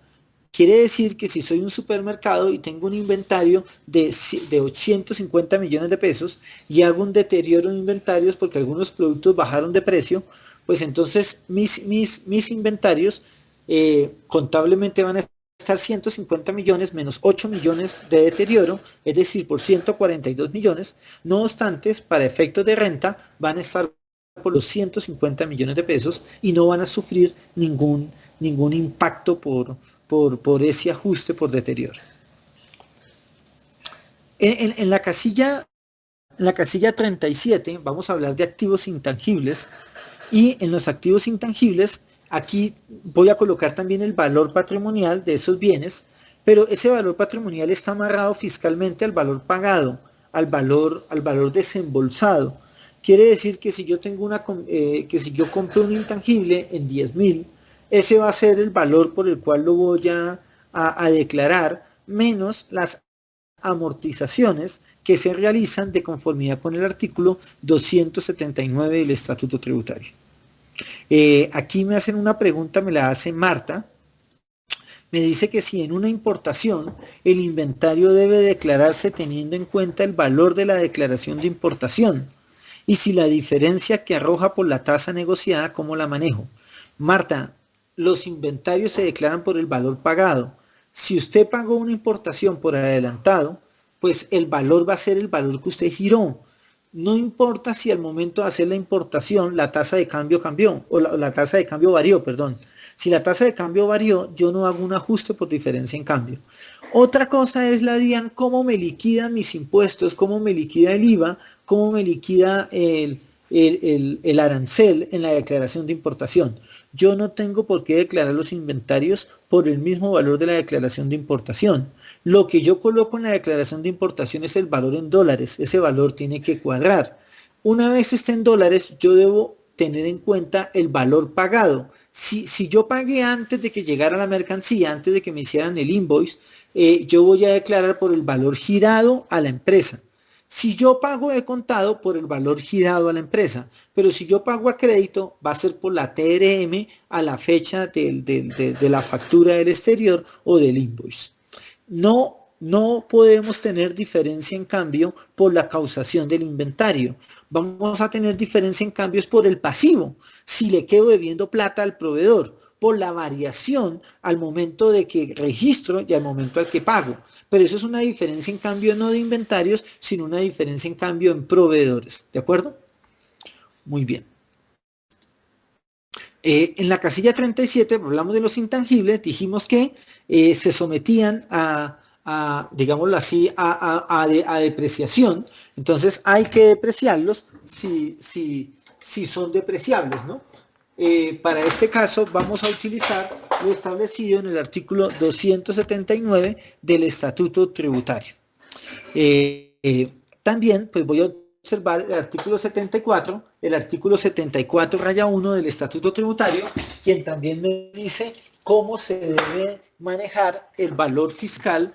Quiere decir que si soy un supermercado y tengo un inventario de 850 millones de pesos y hago un deterioro de inventarios porque algunos productos bajaron de precio, pues entonces mis inventarios contablemente van a estar 150 millones menos 8 millones de deterioro, es decir, por 142 millones. No obstante, para efectos de renta van a estar por los 150 millones de pesos y no van a sufrir ningún impacto por ese ajuste por deterioro. En la casilla 37 vamos a hablar de activos intangibles. Y en los activos intangibles, aquí voy a colocar también el valor patrimonial de esos bienes, pero ese valor patrimonial está amarrado fiscalmente al valor pagado, al valor desembolsado. Quiere decir que si yo tengo si yo compro un intangible en 10.000, ese va a ser el valor por el cual lo voy a declarar, menos las amortizaciones que se realizan de conformidad con el artículo 279 del Estatuto Tributario. Aquí me hacen una pregunta, me la hace Marta. Me dice que si en una importación el inventario debe declararse teniendo en cuenta el valor de la declaración de importación y si la diferencia que arroja por la tasa negociada, ¿cómo la manejo? Marta, los inventarios se declaran por el valor pagado. Si usted pagó una importación por adelantado, pues el valor va a ser el valor que usted giró. No importa si al momento de hacer la importación la tasa de cambio cambió, o la tasa de cambio varió, perdón. Si la tasa de cambio varió, yo no hago un ajuste por diferencia en cambio. Otra cosa es la DIAN, cómo me liquidan mis impuestos, cómo me liquida el IVA, cómo me liquida el arancel en la declaración de importación. Yo no tengo por qué declarar los inventarios por el mismo valor de la declaración de importación. Lo que yo coloco en la declaración de importación es el valor en dólares. Ese valor tiene que cuadrar. Una vez esté en dólares, yo debo tener en cuenta el valor pagado. Si yo pagué antes de que llegara la mercancía, antes de que me hicieran el invoice, yo voy a declarar por el valor girado a la empresa. Si yo pago de contado, por el valor girado a la empresa, pero si yo pago a crédito, va a ser por la TRM a la fecha de la factura del exterior o del invoice. No podemos tener diferencia en cambio por la causación del inventario. Vamos a tener diferencia en cambios por el pasivo, si le quedo debiendo plata al proveedor, por la variación al momento de que registro y al momento al que pago. Pero eso es una diferencia en cambio no de inventarios, sino una diferencia en cambio en proveedores. ¿De acuerdo? Muy bien. En la casilla 37, hablamos de los intangibles, dijimos que se sometían digámoslo así, a depreciación. Entonces hay que depreciarlos si son depreciables, ¿no? Para este caso vamos a utilizar lo establecido en el artículo 279 del Estatuto Tributario. También pues voy a observar el artículo 74, raya 1 del Estatuto Tributario, quien también me dice cómo se debe manejar el valor fiscal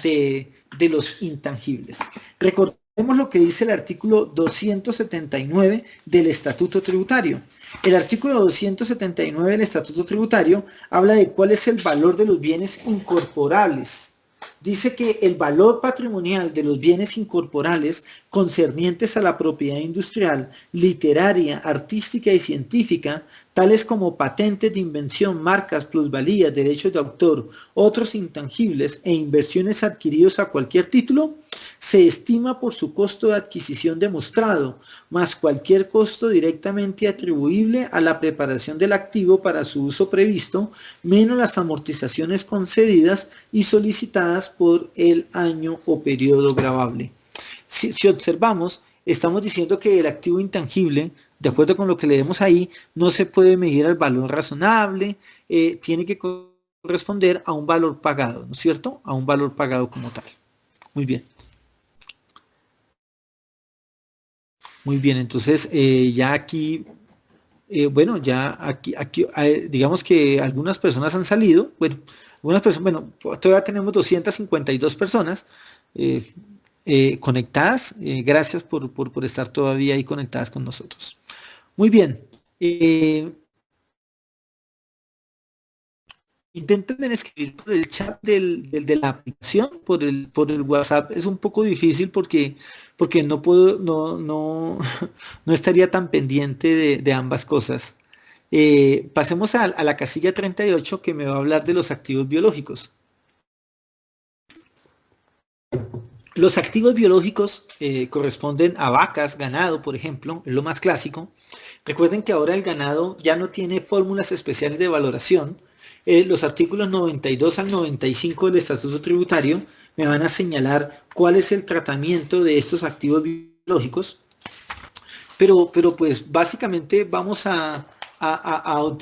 de los intangibles. Recordemos lo que dice el artículo 279 del Estatuto Tributario. El artículo 279 del Estatuto Tributario habla de cuál es el valor de los bienes incorporables. Dice que el valor patrimonial de los bienes incorporables concernientes a la propiedad industrial, literaria, artística y científica, tales como patentes de invención, marcas, plusvalías, derechos de autor, otros intangibles e inversiones adquiridos a cualquier título, se estima por su costo de adquisición demostrado, más cualquier costo directamente atribuible a la preparación del activo para su uso previsto, menos las amortizaciones concedidas y solicitadas por el año o periodo gravable. Si observamos, estamos diciendo que el activo intangible, de acuerdo con lo que leemos ahí, no se puede medir al valor razonable, tiene que corresponder a un valor pagado, ¿no es cierto? A un valor pagado como tal. Muy bien. Muy bien, entonces ya aquí, bueno, ya aquí digamos que algunas personas han salido, bueno, todavía tenemos 252 personas conectadas, gracias por estar todavía ahí conectadas con nosotros. Muy bien, intenten escribir por el chat de la aplicación, por el WhatsApp es un poco difícil porque no puedo, no estaría tan pendiente de ambas cosas. Pasemos a la casilla 38 que me va a hablar de los activos biológicos. Los activos biológicos corresponden a vacas, ganado, por ejemplo, es lo más clásico. Recuerden que ahora el ganado ya no tiene fórmulas especiales de valoración. Los artículos 92 al 95 del Estatuto Tributario me van a señalar cuál es el tratamiento de estos activos biológicos. Pero pues básicamente vamos a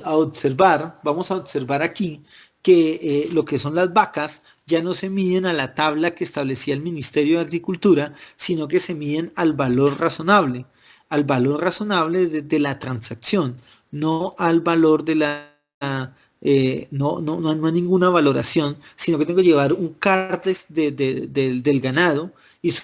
observar aquí que lo que son las vacas ya no se miden a la tabla que establecía el Ministerio de Agricultura, sino que se miden al valor razonable de la transacción, no al valor de la... no hay ninguna valoración, sino que tengo que llevar un CARDES del ganado y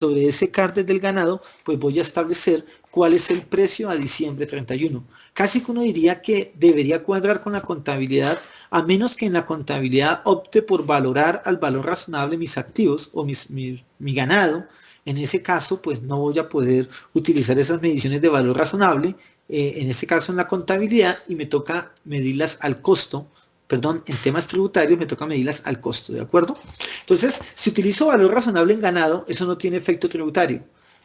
sobre ese CARDES del ganado, pues voy a establecer cuál es el precio a diciembre 31. Casi que uno diría que debería cuadrar con la contabilidad, a menos que en la contabilidad opte por valorar al valor razonable mis activos o mi ganado. En ese caso, pues no voy a poder utilizar esas mediciones de valor razonable, en este caso en la contabilidad, y me toca medirlas al costo. Perdón, en temas tributarios me toca medirlas al costo, ¿de acuerdo? Entonces, si utilizo valor razonable en ganado, eso no tiene efecto tributario.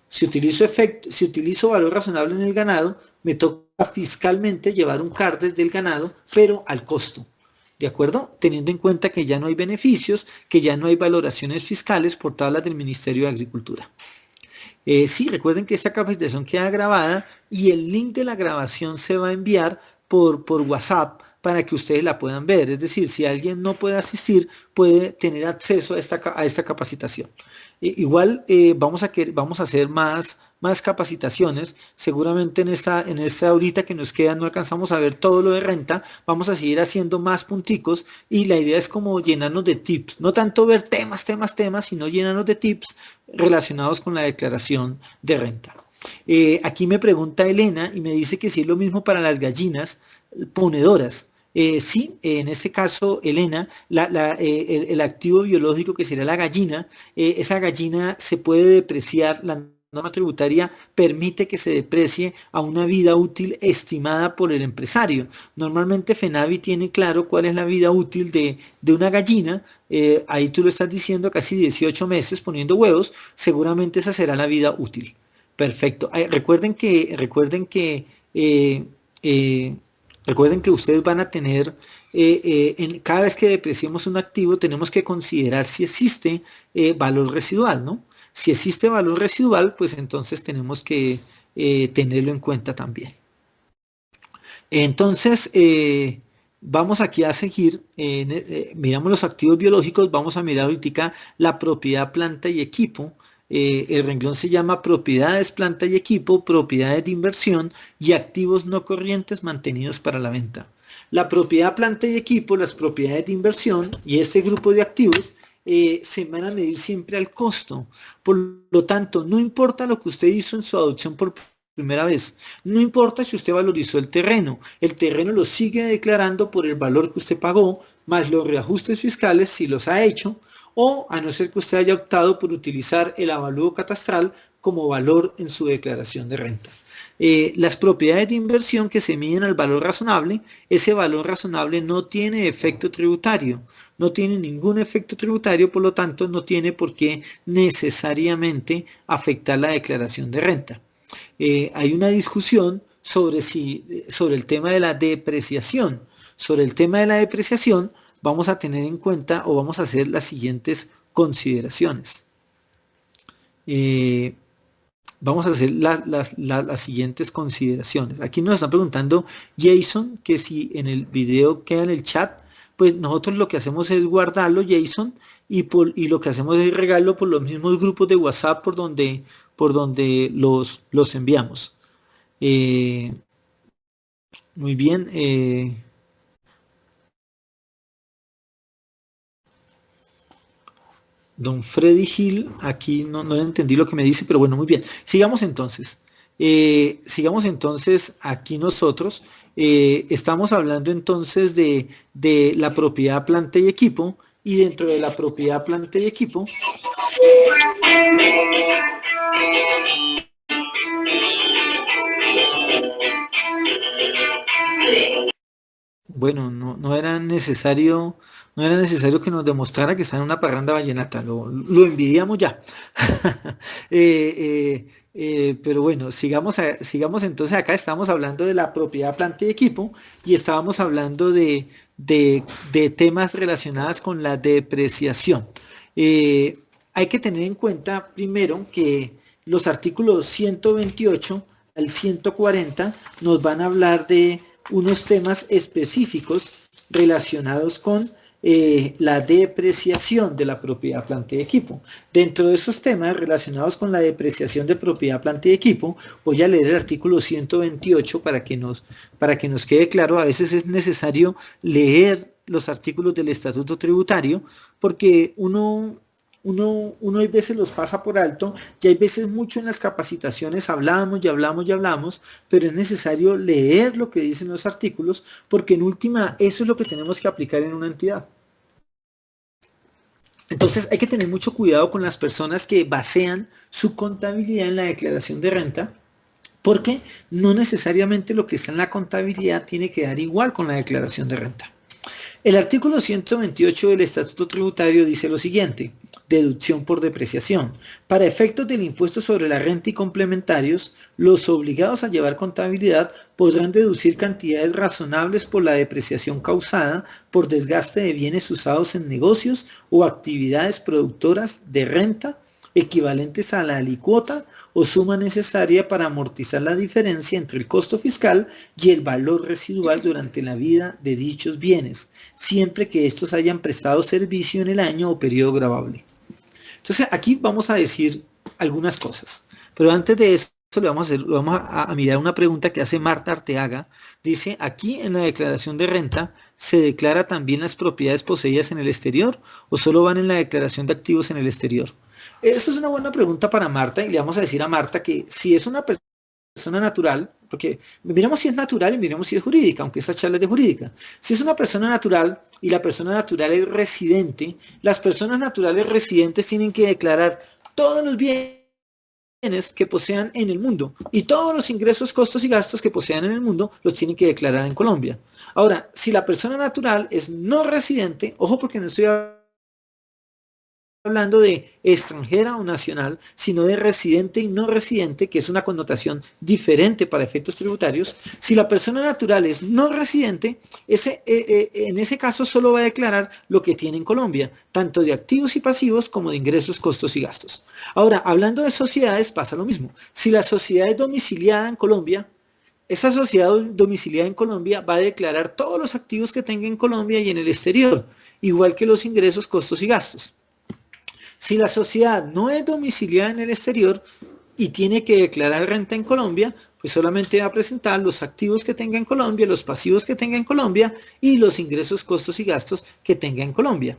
Si utilizo valor razonable en el ganado, me toca fiscalmente llevar un CARDES del ganado, pero al costo, ¿de acuerdo? Teniendo en cuenta que ya no hay beneficios, que ya no hay valoraciones fiscales por tablas del Ministerio de Agricultura. Sí, recuerden que esta capacitación queda grabada y el link de la grabación se va a enviar por WhatsApp para que ustedes la puedan ver. Es decir, si alguien no puede asistir, puede tener acceso a esta capacitación. Igual vamos a hacer más capacitaciones. Seguramente en esta ahorita que nos queda no alcanzamos a ver todo lo de renta. Vamos a seguir haciendo más punticos y la idea es como llenarnos de tips. No tanto ver temas, sino llenarnos de tips relacionados con la declaración de renta. Aquí me pregunta Elena y me dice que si es lo mismo para las gallinas ponedoras. Sí, en este caso, Elena, el activo biológico que sería la gallina, esa gallina se puede depreciar, la norma tributaria permite que se deprecie a una vida útil estimada por el empresario. Normalmente FENAVI tiene claro cuál es la vida útil de una gallina, ahí tú lo estás diciendo, casi 18 meses poniendo huevos, seguramente esa será la vida útil. Perfecto. Recuerden que ustedes van a tener, cada vez que depreciemos un activo, tenemos que considerar si existe valor residual, ¿no? Si existe valor residual, pues entonces tenemos que tenerlo en cuenta también. Entonces, vamos aquí a seguir, miramos los activos biológicos, vamos a mirar ahorita la propiedad, planta y equipo. El renglón se llama propiedades, planta y equipo, propiedades de inversión y activos no corrientes mantenidos para la venta. La propiedad, planta y equipo, las propiedades de inversión y este grupo de activos se van a medir siempre al costo. Por lo tanto, no importa lo que usted hizo en su adopción por primera vez, no importa si usted valorizó el terreno lo sigue declarando por el valor que usted pagó, más los reajustes fiscales si los ha hecho, o a no ser que usted haya optado por utilizar el avalúo catastral como valor en su declaración de renta. Las propiedades de inversión que se miden al valor razonable, ese valor razonable no tiene efecto tributario, no tiene ningún efecto tributario, por lo tanto no tiene por qué necesariamente afectar la declaración de renta. Hay una discusión sobre el tema de la depreciación. Sobre el tema de la depreciación vamos a tener en cuenta o vamos a hacer las siguientes consideraciones. Vamos a hacer las siguientes consideraciones. Aquí nos están preguntando Jason, que si en el video queda en el chat, pues nosotros lo que hacemos es guardarlo, Jason, y lo que hacemos es regarlo por los mismos grupos de WhatsApp por donde los enviamos. Muy bien. Don Freddy Gil, aquí no entendí lo que me dice, pero bueno, muy bien. Sigamos entonces. Aquí nosotros. Estamos hablando entonces de la propiedad, planta y equipo, y dentro de la propiedad, planta y equipo, bueno, no era necesario que nos demostrara que está en una parranda vallenata, lo envidiamos ya. Pero bueno, sigamos entonces. Acá estamos hablando de la propiedad, planta y equipo, y estábamos hablando de temas relacionados con la depreciación. Hay que tener en cuenta primero que los artículos 128 al 140 nos van a hablar de unos temas específicos relacionados con la depreciación de la propiedad, planta y equipo. Dentro de esos temas relacionados con la depreciación de propiedad, planta y equipo, voy a leer el artículo 128 para que nos quede claro. A veces es necesario leer los artículos del Estatuto Tributario porque uno hay veces los pasa por alto, y hay veces mucho en las capacitaciones hablamos, pero es necesario leer lo que dicen los artículos, porque en última eso es lo que tenemos que aplicar en una entidad. Entonces hay que tener mucho cuidado con las personas que basean su contabilidad en la declaración de renta, porque no necesariamente lo que está en la contabilidad tiene que dar igual con la declaración de renta. El artículo 128 del Estatuto Tributario dice lo siguiente: deducción por depreciación. Para efectos del impuesto sobre la renta y complementarios, los obligados a llevar contabilidad podrán deducir cantidades razonables por la depreciación causada por desgaste de bienes usados en negocios o actividades productoras de renta equivalentes a la alicuota o suma necesaria para amortizar la diferencia entre el costo fiscal y el valor residual durante la vida de dichos bienes, siempre que estos hayan prestado servicio en el año o periodo gravable. Entonces aquí vamos a decir algunas cosas, pero antes de eso vamos a mirar una pregunta que hace Marta Arteaga. Dice, aquí en la declaración de renta, ¿se declara también las propiedades poseídas en el exterior o solo van en la declaración de activos en el exterior? Eso es una buena pregunta para Marta, y le vamos a decir a Marta que si es una persona natural, porque miremos si es natural y miremos si es jurídica, aunque esta charla es de jurídica. Si es una persona natural y la persona natural es residente, las personas naturales residentes tienen que declarar todos los bienes que posean en el mundo, y todos los ingresos, costos y gastos que posean en el mundo los tienen que declarar en Colombia. Ahora, si la persona natural es no residente, ojo, porque no estoy hablando de extranjera o nacional, sino de residente y no residente, que es una connotación diferente para efectos tributarios. Si la persona natural es no residente, en ese caso solo va a declarar lo que tiene en Colombia, tanto de activos y pasivos como de ingresos, costos y gastos. Ahora, hablando de sociedades, pasa lo mismo. Si la sociedad es domiciliada en Colombia, esa sociedad domiciliada en Colombia va a declarar todos los activos que tenga en Colombia y en el exterior, igual que los ingresos, costos y gastos. Si la sociedad no es domiciliada en el exterior y tiene que declarar renta en Colombia, pues solamente va a presentar los activos que tenga en Colombia, los pasivos que tenga en Colombia y los ingresos, costos y gastos que tenga en Colombia.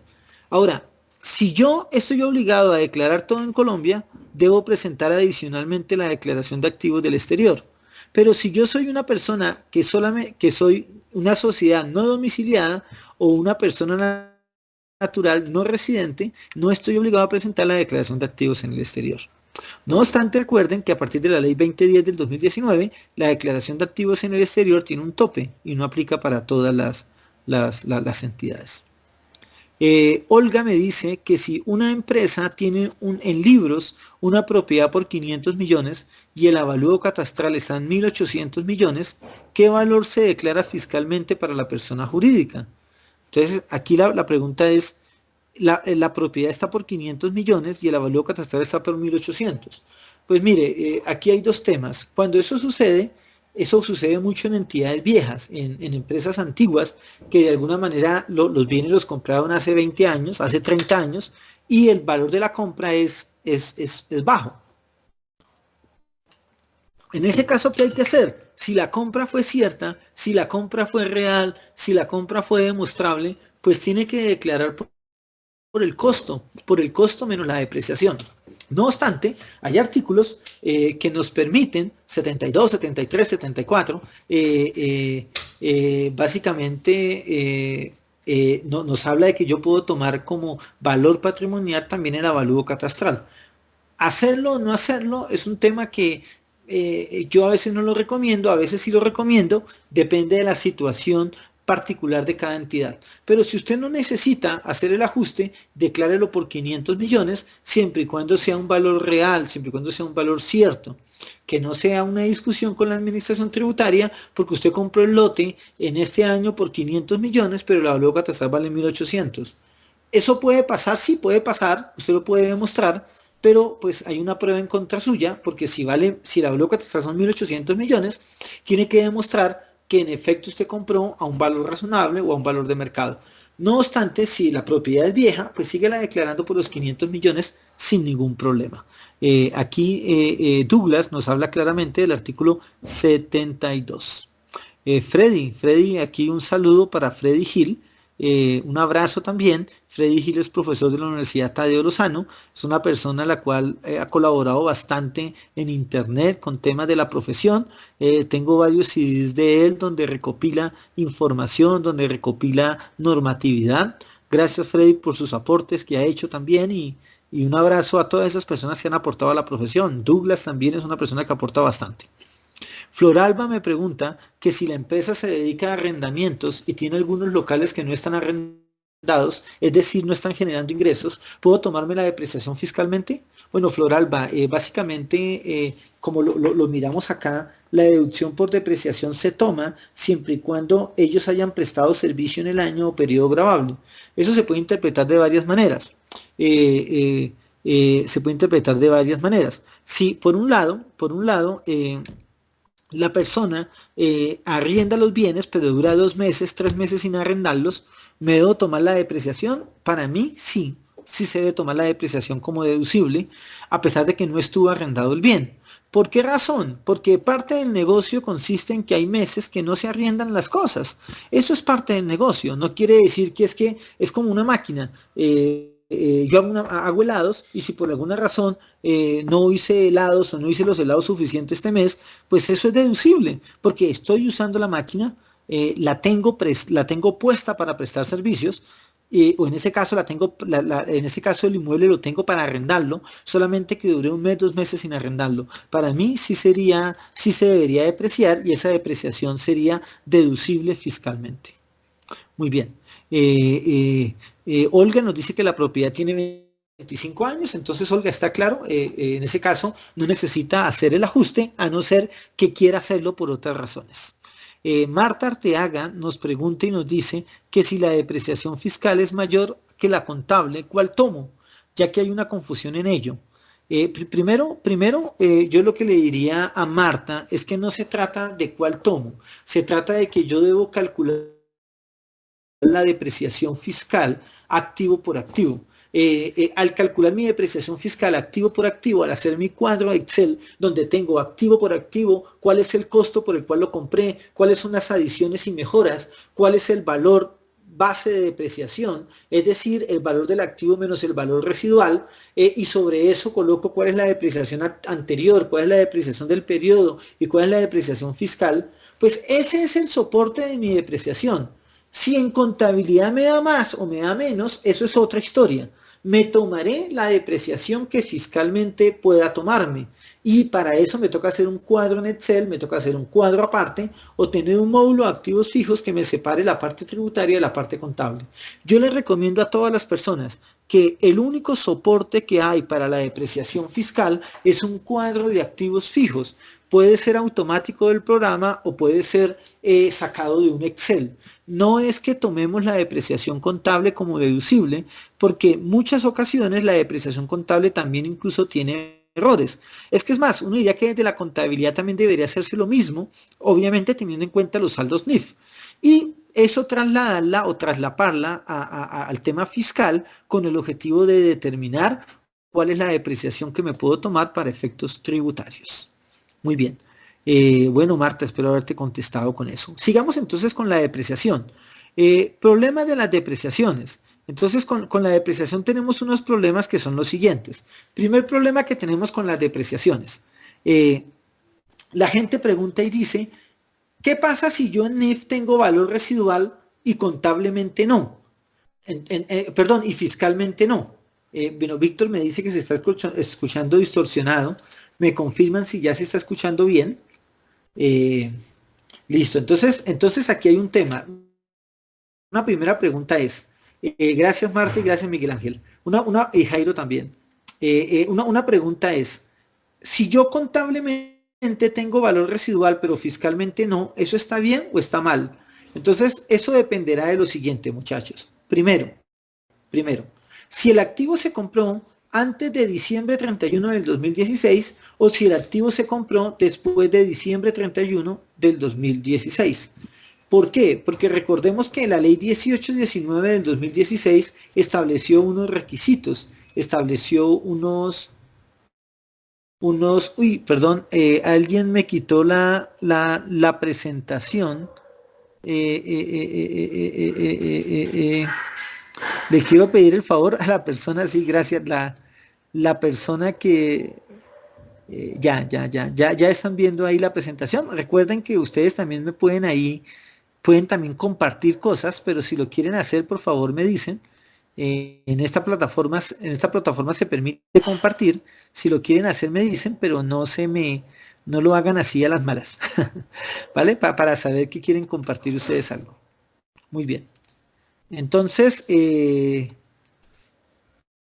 Ahora, si yo estoy obligado a declarar todo en Colombia, debo presentar adicionalmente la declaración de activos del exterior. Pero si yo soy una persona que soy una sociedad no domiciliada o una persona natural no residente, no estoy obligado a presentar la declaración de activos en el exterior. No obstante, recuerden que a partir de la ley 2010 del 2019, la declaración de activos en el exterior tiene un tope y no aplica para todas las entidades. Olga me dice que si una empresa tiene en libros una propiedad por 500 millones y el avalúo catastral está en 1.800 millones, ¿qué valor se declara fiscalmente para la persona jurídica? Entonces, aquí la pregunta es, la propiedad está por 500 millones y el avalúo catastral está por 1.800. Pues mire, aquí hay dos temas. Cuando eso sucede mucho en entidades viejas, en empresas antiguas, que de alguna manera los bienes los compraron hace 20 años, hace 30 años, y el valor de la compra es bajo. En ese caso, ¿qué hay que hacer? Si la compra fue cierta, si la compra fue real, si la compra fue demostrable, pues tiene que declarar por el costo menos la depreciación. No obstante, hay artículos que nos permiten, 72, 73, 74, básicamente nos habla de que yo puedo tomar como valor patrimonial también el avalúo catastral. Hacerlo o no hacerlo es un tema que yo a veces no lo recomiendo, a veces sí lo recomiendo, depende de la situación particular de cada entidad. Pero si usted no necesita hacer el ajuste, declárelo por 500 millones, siempre y cuando sea un valor real, siempre y cuando sea un valor cierto, que no sea una discusión con la administración tributaria, porque usted compró el lote en este año por 500 millones, pero el avalúo catastral vale 1.800. ¿Eso puede pasar? Sí, puede pasar, usted lo puede demostrar, pero pues hay una prueba en contra suya, porque si el avalúo catastral son 1.800 millones, tiene que demostrar que en efecto usted compró a un valor razonable o a un valor de mercado. No obstante, si la propiedad es vieja, pues síguela declarando por los 500 millones sin ningún problema. Aquí Douglas nos habla claramente del artículo 72. Freddy, aquí un saludo para Freddy Gil. Un abrazo también. Freddy Gil es profesor de la Universidad Tadeo Lozano, es una persona a la cual ha colaborado bastante en internet con temas de la profesión. Tengo varios CDs de él donde recopila información, donde recopila normatividad. Gracias, Freddy, por sus aportes que ha hecho también y un abrazo a todas esas personas que han aportado a la profesión. Douglas también es una persona que aporta bastante. Floralba me pregunta que si la empresa se dedica a arrendamientos y tiene algunos locales que no están arrendados, es decir, no están generando ingresos, ¿puedo tomarme la depreciación fiscalmente? Bueno, Floralba, básicamente, como lo miramos acá, la deducción por depreciación se toma siempre y cuando ellos hayan prestado servicio en el año o periodo gravable. Eso se puede interpretar de varias maneras. Si por un lado, la persona arrienda los bienes, pero dura 2 meses, 3 meses sin arrendarlos, ¿me debo tomar la depreciación? Para mí, sí se debe tomar la depreciación como deducible, a pesar de que no estuvo arrendado el bien. ¿Por qué razón? Porque parte del negocio consiste en que hay meses que no se arriendan las cosas. Eso es parte del negocio, no quiere decir que es como una máquina. Yo hago helados y si por alguna razón no hice helados o no hice los helados suficientes este mes, pues eso es deducible, porque estoy usando la máquina, la tengo puesta para prestar servicios, o en ese caso en ese caso el inmueble lo tengo para arrendarlo, solamente que duré 1 mes, 2 meses sin arrendarlo. Para mí sí se debería depreciar y esa depreciación sería deducible fiscalmente. Muy bien. Olga nos dice que la propiedad tiene 25 años, entonces Olga, está claro, en ese caso no necesita hacer el ajuste, a no ser que quiera hacerlo por otras razones. Marta Arteaga nos pregunta y nos dice que si la depreciación fiscal es mayor que la contable, ¿cuál tomo? Ya que hay una confusión en ello. Primero, yo lo que le diría a Marta es que no se trata de cuál tomo, se trata de que yo debo calcular la depreciación fiscal activo por activo. Al calcular mi depreciación fiscal activo por activo, al hacer mi cuadro Excel, donde tengo activo por activo, cuál es el costo por el cual lo compré, cuáles son las adiciones y mejoras, cuál es el valor base de depreciación, es decir, el valor del activo menos el valor residual, y sobre eso coloco cuál es la depreciación anterior, cuál es la depreciación del periodo y cuál es la depreciación fiscal, pues ese es el soporte de mi depreciación. Si en contabilidad me da más o me da menos, eso es otra historia. Me tomaré la depreciación que fiscalmente pueda tomarme. Y para eso me toca hacer un cuadro en Excel, me toca hacer un cuadro aparte o tener un módulo de activos fijos que me separe la parte tributaria de la parte contable. Yo les recomiendo a todas las personas que el único soporte que hay para la depreciación fiscal es un cuadro de activos fijos. Puede ser automático del programa o puede ser sacado de un Excel. No es que tomemos la depreciación contable como deducible, porque muchas ocasiones la depreciación contable también incluso tiene errores. Es que es más, uno diría que desde la contabilidad también debería hacerse lo mismo, obviamente teniendo en cuenta los saldos NIF. Y eso trasladarla o traslaparla al tema fiscal con el objetivo de determinar cuál es la depreciación que me puedo tomar para efectos tributarios. Muy bien. Bueno, Marta, espero haberte contestado con eso. Sigamos entonces con la depreciación. Problemas de las depreciaciones. Entonces, con la depreciación tenemos unos problemas que son los siguientes. Primer problema que tenemos con las depreciaciones. La gente pregunta y dice, ¿qué pasa si yo en NIF tengo valor residual y contablemente no? Perdón, y fiscalmente no. Bueno, Víctor me dice que se está escuchando distorsionado. ¿Me confirman si ya se está escuchando bien? Listo, entonces aquí hay un tema. Una primera pregunta es, gracias Marta y gracias Miguel Ángel, y Jairo también. Una pregunta es, si yo contablemente tengo valor residual pero fiscalmente no, ¿eso está bien o está mal? Entonces eso dependerá de lo siguiente, muchachos. Primero, si el activo se compró antes de diciembre 31 del 2016 o si el activo se compró después de diciembre 31 del 2016. ¿Por qué? Porque recordemos que la ley 1819 del 2016 estableció unos requisitos, estableció alguien me quitó la presentación. Le quiero pedir el favor a la persona, sí, gracias, la persona que ya están viendo ahí la presentación. Recuerden que ustedes también me pueden también compartir cosas, pero si lo quieren hacer, por favor me dicen. En esta plataforma se permite compartir. Si lo quieren hacer, me dicen, pero no lo hagan así a las malas. ¿Vale? Para saber que quieren compartir ustedes algo. Muy bien. Entonces,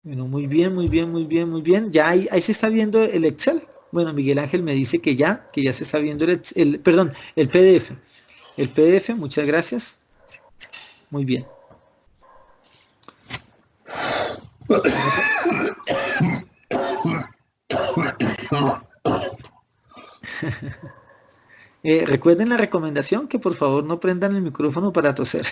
bueno, muy bien. Ya ahí se está viendo el Excel. Bueno, Miguel Ángel me dice que ya se está viendo el PDF. El PDF, muchas gracias. Muy bien. Recuerden la recomendación que por favor no prendan el micrófono para toser.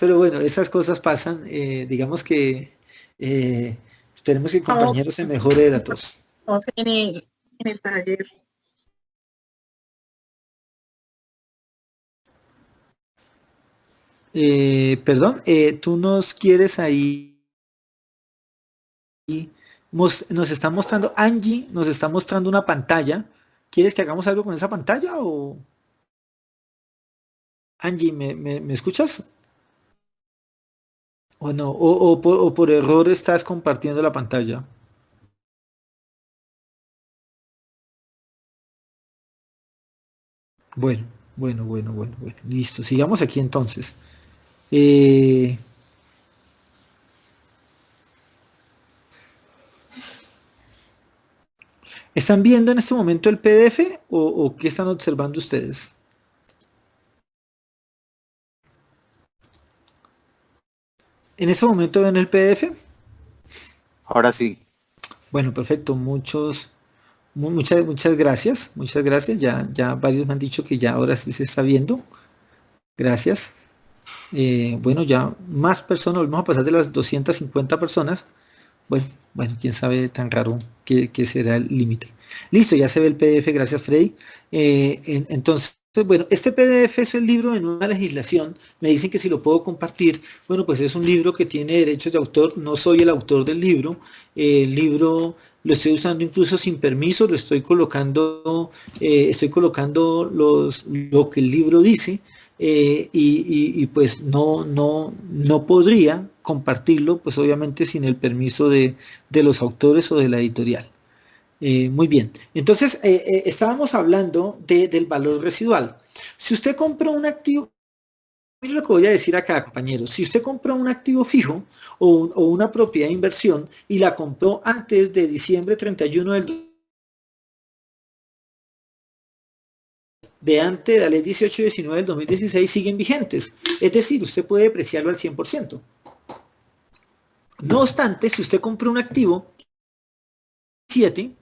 Pero bueno, esas cosas pasan. Digamos que esperemos que el compañero se mejore de la tos. En el taller. Perdón, tú nos quieres ahí. Nos está mostrando, Angie nos está mostrando una pantalla. ¿Quieres que hagamos algo con esa pantalla o? Angie, ¿me escuchas? ¿O no? ¿O por error estás compartiendo la pantalla? Bueno. Listo. Sigamos aquí entonces. ¿Están viendo en este momento el PDF o qué están observando ustedes? ¿En este momento ven el PDF? Ahora sí. Bueno, perfecto. Muchas gracias. Muchas gracias. Ya varios me han dicho que ya ahora sí se está viendo. Gracias. Bueno, ya más personas, volvemos a pasar de las 250 personas. Bueno, quién sabe tan raro que será el límite. Listo, ya se ve el PDF, gracias Freddy. Entonces, bueno, este PDF es el libro de nueva legislación. Me dicen que si lo puedo compartir. Bueno, pues es un libro que tiene derechos de autor. No soy el autor del libro. El libro lo estoy usando incluso sin permiso. Lo estoy colocando, lo que el libro dice. Y pues no podría compartirlo, pues obviamente sin el permiso de los autores o de la editorial. Muy bien, entonces estábamos hablando del valor residual. Si usted compró un activo, mire lo que voy a decir acá, compañeros, si usted compró un activo fijo o una propiedad de inversión y la compró antes de diciembre 31 de antes de la ley 1819 del 2016 siguen vigentes, es decir, usted puede depreciarlo al 100%. No obstante, si usted compró un activo 7,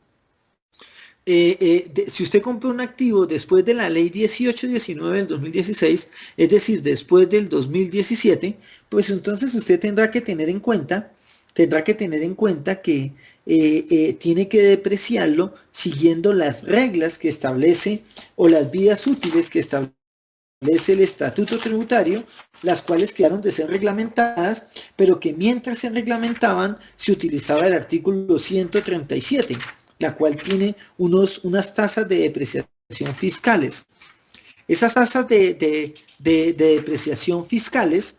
si usted compró un activo después de la ley 1819 del 2016, es decir, después del 2017, pues entonces usted tendrá que tener en cuenta que tiene que depreciarlo siguiendo las reglas que establece o las vidas útiles que establece el estatuto tributario, las cuales quedaron de ser reglamentadas, pero que mientras se reglamentaban se utilizaba el artículo 137, la cual tiene unas tasas de depreciación fiscales. Esas tasas de depreciación fiscales,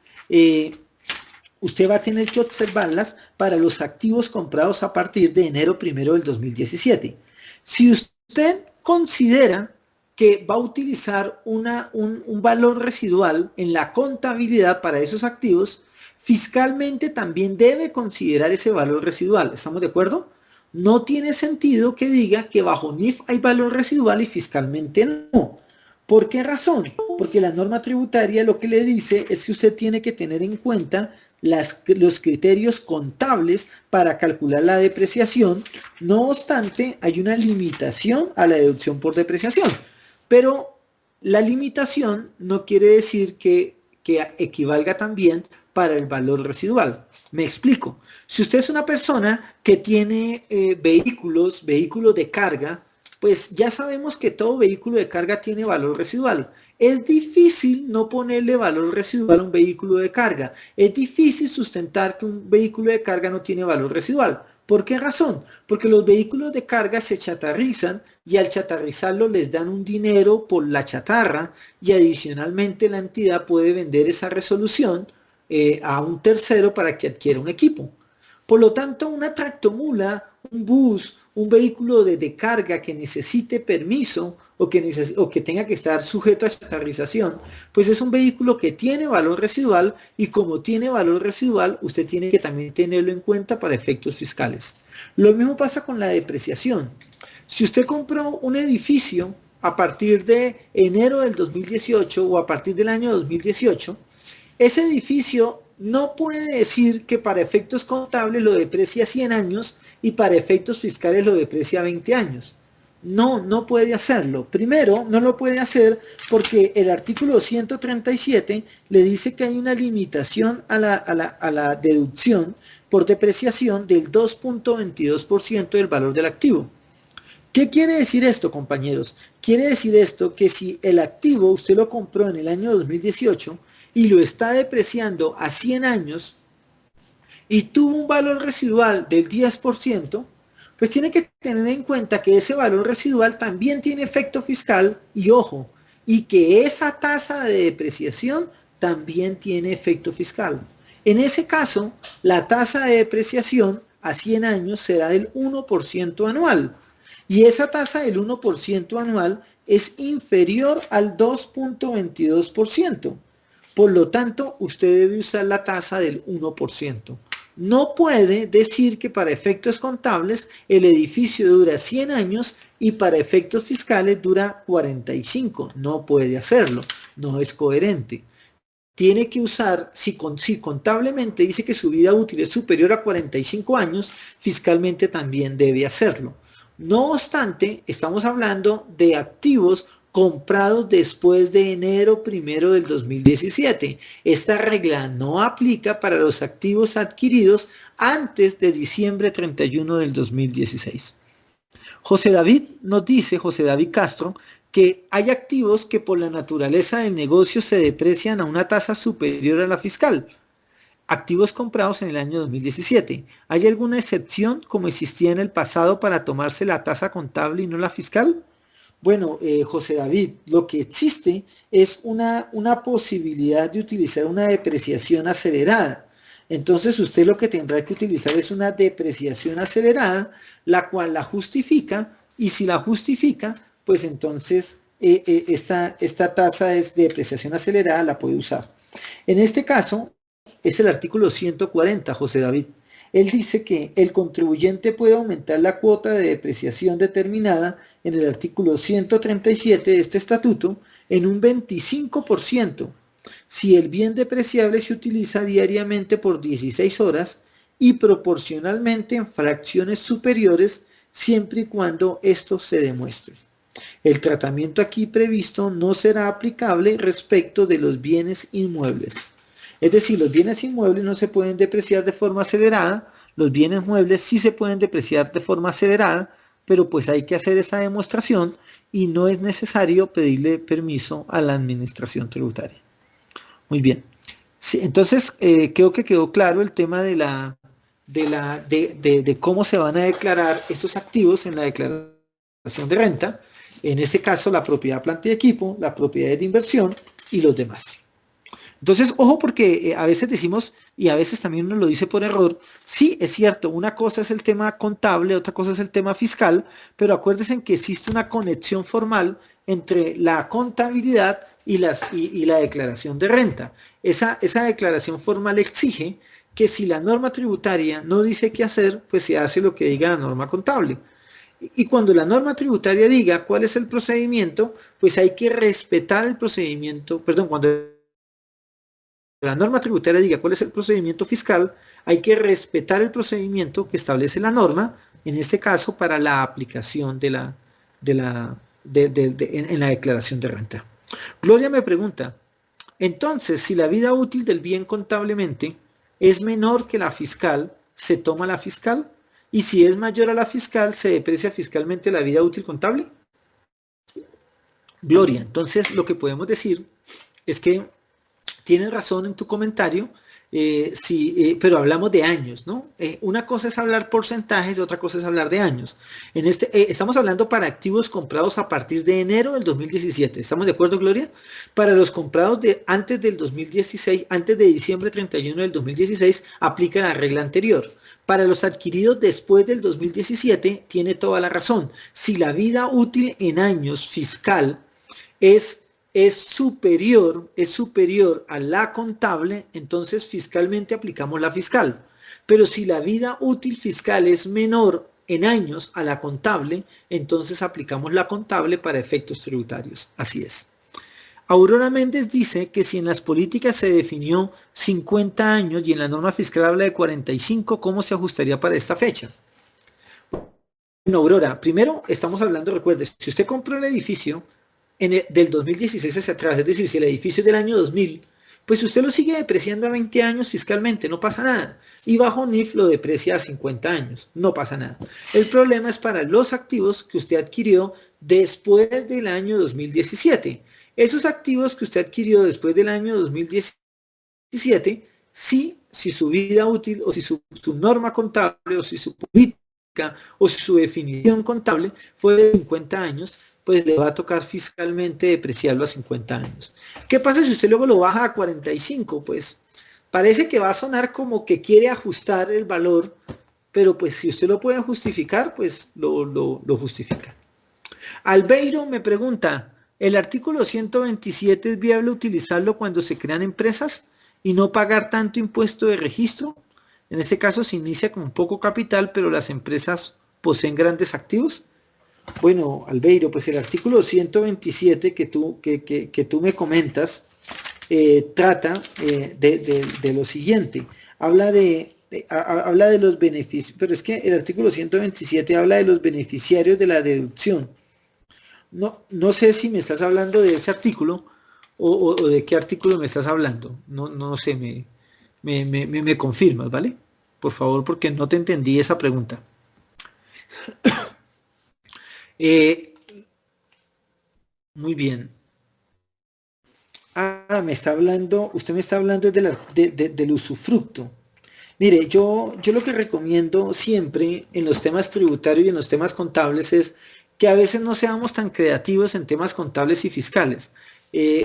usted va a tener que observarlas para los activos comprados a partir de enero 1 del 2017. Si usted considera que va a utilizar un valor residual en la contabilidad para esos activos, fiscalmente también debe considerar ese valor residual. ¿Estamos de acuerdo? No tiene sentido que diga que bajo NIF hay valor residual y fiscalmente no. ¿Por qué razón? Porque la norma tributaria lo que le dice es que usted tiene que tener en cuenta los criterios contables para calcular la depreciación. No obstante, hay una limitación a la deducción por depreciación. Pero la limitación no quiere decir que equivalga también para el valor residual. Me explico. Si usted es una persona que tiene vehículos de carga, pues ya sabemos que todo vehículo de carga tiene valor residual. Es difícil no ponerle valor residual a un vehículo de carga. Es difícil sustentar que un vehículo de carga no tiene valor residual. ¿Por qué razón? Porque los vehículos de carga se chatarrizan y al chatarrizarlo les dan un dinero por la chatarra y adicionalmente la entidad puede vender esa resolución a un tercero para que adquiera un equipo. Por lo tanto, una tractomula, un bus, un vehículo de carga que necesite permiso o que tenga que estar sujeto a chatarrización, pues es un vehículo que tiene valor residual y como tiene valor residual, usted tiene que también tenerlo en cuenta para efectos fiscales. Lo mismo pasa con la depreciación. Si usted compró un edificio a partir de enero del 2018 o a partir del año 2018, ese edificio no puede decir que para efectos contables lo deprecia 100 años y para efectos fiscales lo deprecia 20 años. No puede hacerlo. Primero, no lo puede hacer porque el artículo 137 le dice que hay una limitación a la deducción por depreciación del 2.22% del valor del activo. ¿Qué quiere decir esto, compañeros? Quiere decir esto que si el activo usted lo compró en el año 2018 y lo está depreciando a 100 años y tuvo un valor residual del 10%, pues tiene que tener en cuenta que ese valor residual también tiene efecto fiscal y ojo, y que esa tasa de depreciación también tiene efecto fiscal. En ese caso, la tasa de depreciación a 100 años será del 1% anual. Y esa tasa del 1% anual es inferior al 2.22%. Por lo tanto, usted debe usar la tasa del 1%. No puede decir que para efectos contables el edificio dura 100 años y para efectos fiscales dura 45. No puede hacerlo. No es coherente. tiene que usar, si contablemente dice que su vida útil es superior a 45 años, fiscalmente también debe hacerlo. No obstante, estamos hablando de activos comprados después de enero 1 del 2017. Esta regla no aplica para los activos adquiridos antes de diciembre 31 del 2016. José David Castro, que hay activos que por la naturaleza del negocio se deprecian a una tasa superior a la fiscal. Activos comprados en el año 2017. ¿Hay alguna excepción como existía en el pasado para tomarse la tasa contable y no la fiscal? Bueno, José David, lo que existe es una posibilidad de utilizar una depreciación acelerada. Entonces usted lo que tendrá que utilizar es una depreciación acelerada, la cual la justifica, y si la justifica, pues entonces esta tasa de depreciación acelerada la puede usar. En este caso, es el artículo 140, José David. Él dice que el contribuyente puede aumentar la cuota de depreciación determinada en el artículo 137 de este estatuto en un 25% si el bien depreciable se utiliza diariamente por 16 horas y proporcionalmente en fracciones superiores siempre y cuando esto se demuestre. El tratamiento aquí previsto no será aplicable respecto de los bienes inmuebles. Es decir, los bienes inmuebles no se pueden depreciar de forma acelerada, los bienes muebles sí se pueden depreciar de forma acelerada, pero pues hay que hacer esa demostración y no es necesario pedirle permiso a la administración tributaria. Muy bien. Sí, entonces, creo que quedó claro el tema de cómo se van a declarar estos activos en la declaración de renta. En este caso, la propiedad, planta y equipo, la propiedad de inversión y los demás. Entonces, ojo, porque a veces decimos, y a veces también uno lo dice por error, sí, es cierto, una cosa es el tema contable, otra cosa es el tema fiscal, pero acuérdense que existe una conexión formal entre la contabilidad y la declaración de renta. Esa declaración formal exige que si la norma tributaria no dice qué hacer, pues se hace lo que diga la norma contable. Y cuando la norma tributaria diga cuál es el procedimiento, pues hay que respetar el procedimiento, cuando la norma tributaria diga cuál es el procedimiento fiscal, hay que respetar el procedimiento que establece la norma, en este caso para la aplicación en la declaración de renta. Gloria me pregunta, entonces, si la vida útil del bien contablemente es menor que la fiscal, ¿se toma la fiscal? Y si es mayor a la fiscal, ¿se deprecia fiscalmente la vida útil contable? Gloria, entonces lo que podemos decir es que tienes razón en tu comentario, pero hablamos de años, ¿no? Una cosa es hablar porcentajes y otra cosa es hablar de años. Estamos hablando para activos comprados a partir de enero del 2017. ¿Estamos de acuerdo, Gloria? Para los comprados antes del 2016, antes de diciembre 31 del 2016, aplica la regla anterior. Para los adquiridos después del 2017, tiene toda la razón. Si la vida útil en años fiscal es superior a la contable, entonces fiscalmente aplicamos la fiscal. Pero si la vida útil fiscal es menor en años a la contable, entonces aplicamos la contable para efectos tributarios. Así es. Aurora Méndez dice que si en las políticas se definió 50 años y en la norma fiscal habla de 45, ¿cómo se ajustaría para esta fecha? Bueno, Aurora, primero estamos hablando, recuerde, si usted compró el edificio del 2016 hacia atrás, es decir, si el edificio es del año 2000, pues usted lo sigue depreciando a 20 años fiscalmente, no pasa nada. Y bajo NIF lo deprecia a 50 años, no pasa nada. El problema es para los activos que usted adquirió después del año 2017. Esos activos que usted adquirió después del año 2017, si su vida útil o si su norma contable o si su política o si su definición contable fue de 50 años, pues le va a tocar fiscalmente depreciarlo a 50 años. ¿Qué pasa si usted luego lo baja a 45? Pues parece que va a sonar como que quiere ajustar el valor, pero pues si usted lo puede justificar, pues lo justifica. Albeiro me pregunta, ¿el artículo 127 es viable utilizarlo cuando se crean empresas y no pagar tanto impuesto de registro? En este caso se inicia con poco capital, pero las empresas poseen grandes activos. Bueno, Albeiro, pues el artículo 127 que tú me comentas trata de lo siguiente. Habla de los beneficios, pero es que el artículo 127 habla de los beneficiarios de la deducción. No sé si me estás hablando de ese artículo o de qué artículo me estás hablando. No sé, me confirmas, ¿vale? Por favor, porque no te entendí esa pregunta. Muy bien. Usted me está hablando del usufructo. Mire, yo lo que recomiendo siempre en los temas tributarios y en los temas contables es que a veces no seamos tan creativos en temas contables y fiscales.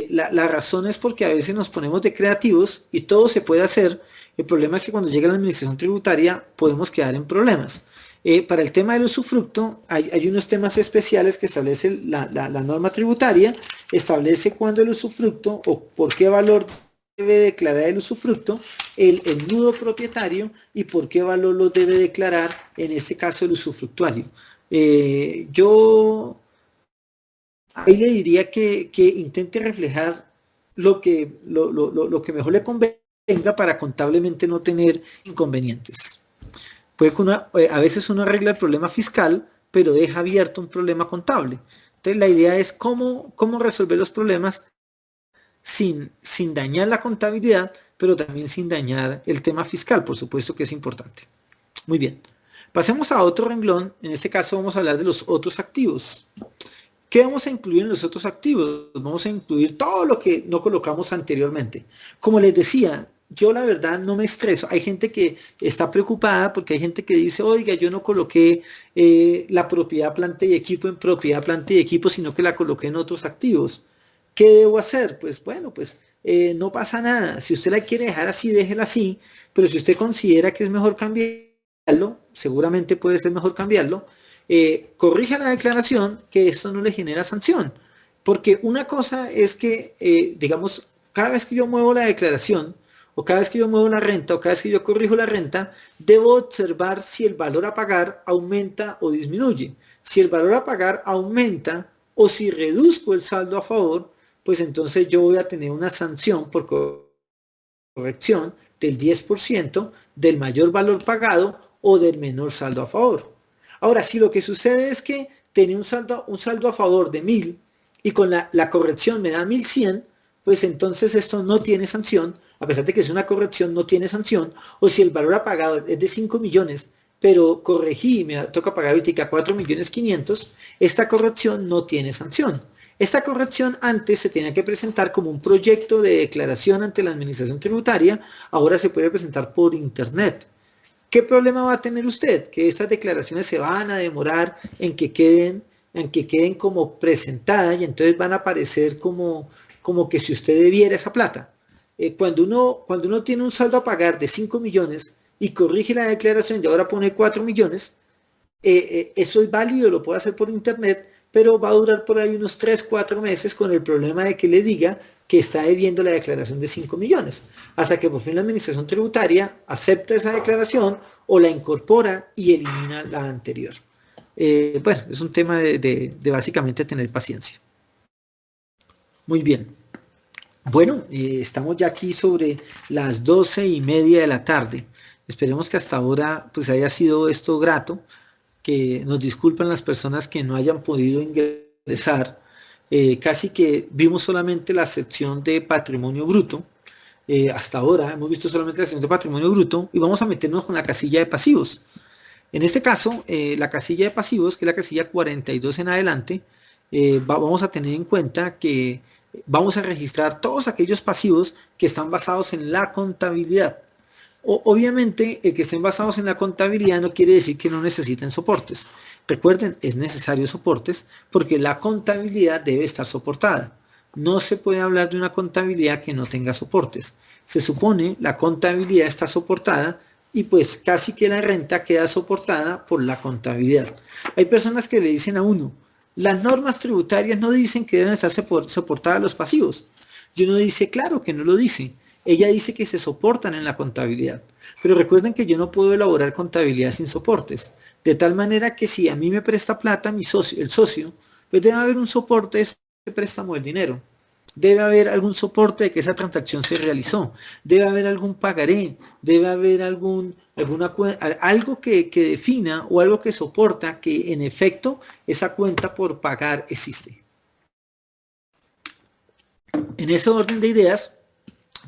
La razón es porque a veces nos ponemos de creativos y todo se puede hacer. El problema es que cuando llega la administración tributaria podemos quedar en problemas. Para el tema del usufructo hay unos temas especiales que establece la norma tributaria, establece cuándo el usufructo o por qué valor debe declarar el usufructo, el nudo propietario y por qué valor lo debe declarar, en este caso, el usufructuario. Yo ahí le diría que intente reflejar lo que mejor le convenga para contablemente no tener inconvenientes. Puede que a veces uno arregla el problema fiscal, pero deja abierto un problema contable. Entonces la idea es cómo resolver los problemas sin dañar la contabilidad, pero también sin dañar el tema fiscal, por supuesto que es importante. Muy bien. Pasemos a otro renglón. En este caso vamos a hablar de los otros activos. ¿Qué vamos a incluir en los otros activos? Vamos a incluir todo lo que no colocamos anteriormente. Como les decía, yo la verdad no me estreso. Hay gente que está preocupada porque hay gente que dice, oiga, yo no coloqué la propiedad, planta y equipo en propiedad, planta y equipo, sino que la coloqué en otros activos. ¿Qué debo hacer? Pues bueno, no pasa nada. Si usted la quiere dejar así, déjela así, pero si usted considera que es mejor cambiarlo, seguramente puede ser mejor cambiarlo, corrija la declaración, que esto no le genera sanción. Porque una cosa es que, digamos, cada vez que yo muevo la declaración, o cada vez que yo muevo la renta, o cada vez que yo corrijo la renta, debo observar si el valor a pagar aumenta o disminuye. Si el valor a pagar aumenta, o si reduzco el saldo a favor, pues entonces yo voy a tener una sanción por corrección del 10% del mayor valor pagado o del menor saldo a favor. Ahora, si lo que sucede es que tenía un saldo a favor de 1000 y con la corrección me da 1100, pues entonces esto no tiene sanción, a pesar de que es una corrección, no tiene sanción. O si el valor a pagar es de 5 millones, pero corregí y me toca pagar ahorita 4.500.000, esta corrección no tiene sanción. Esta corrección antes se tenía que presentar como un proyecto de declaración ante la administración tributaria, ahora se puede presentar por internet. ¿Qué problema va a tener usted? Que estas declaraciones se van a demorar en que queden como presentadas y entonces van a aparecer como que si usted debiera esa plata. Cuando uno tiene un saldo a pagar de 5 millones y corrige la declaración y ahora pone 4 millones, eso es válido, lo puede hacer por internet, pero va a durar por ahí unos 3-4 meses con el problema de que le diga que está debiendo la declaración de 5 millones, hasta que por fin la administración tributaria acepta esa declaración o la incorpora y elimina la anterior. Bueno, es un tema de básicamente tener paciencia. Muy bien. Bueno, estamos ya aquí sobre las 12:30 de la tarde. Esperemos que hasta ahora pues haya sido esto grato, que nos disculpen las personas que no hayan podido ingresar. Casi que vimos solamente la sección de patrimonio bruto. Hasta ahora hemos visto solamente la sección de patrimonio bruto y vamos a meternos con la casilla de pasivos. En este caso, la casilla de pasivos, que es la casilla 42 en adelante, vamos a tener en cuenta que vamos a registrar todos aquellos pasivos que están basados en la contabilidad. Obviamente, el que estén basados en la contabilidad no quiere decir que no necesiten soportes. Recuerden, es necesario soportes porque la contabilidad debe estar soportada. No se puede hablar de una contabilidad que no tenga soportes. Se supone la contabilidad está soportada y pues casi que la renta queda soportada por la contabilidad. Hay personas que le dicen a uno, las normas tributarias no dicen que deben estar soportadas los pasivos. Y uno dice, claro que no lo dice. Ella dice que se soportan en la contabilidad. Pero recuerden que yo no puedo elaborar contabilidad sin soportes. De tal manera que si a mí me presta plata el socio, pues debe haber un soporte de ese préstamo del dinero. Debe haber algún soporte de que esa transacción se realizó. Debe haber algún pagaré. Debe haber algo que defina o algo que soporta que en efecto esa cuenta por pagar existe. En ese orden de ideas,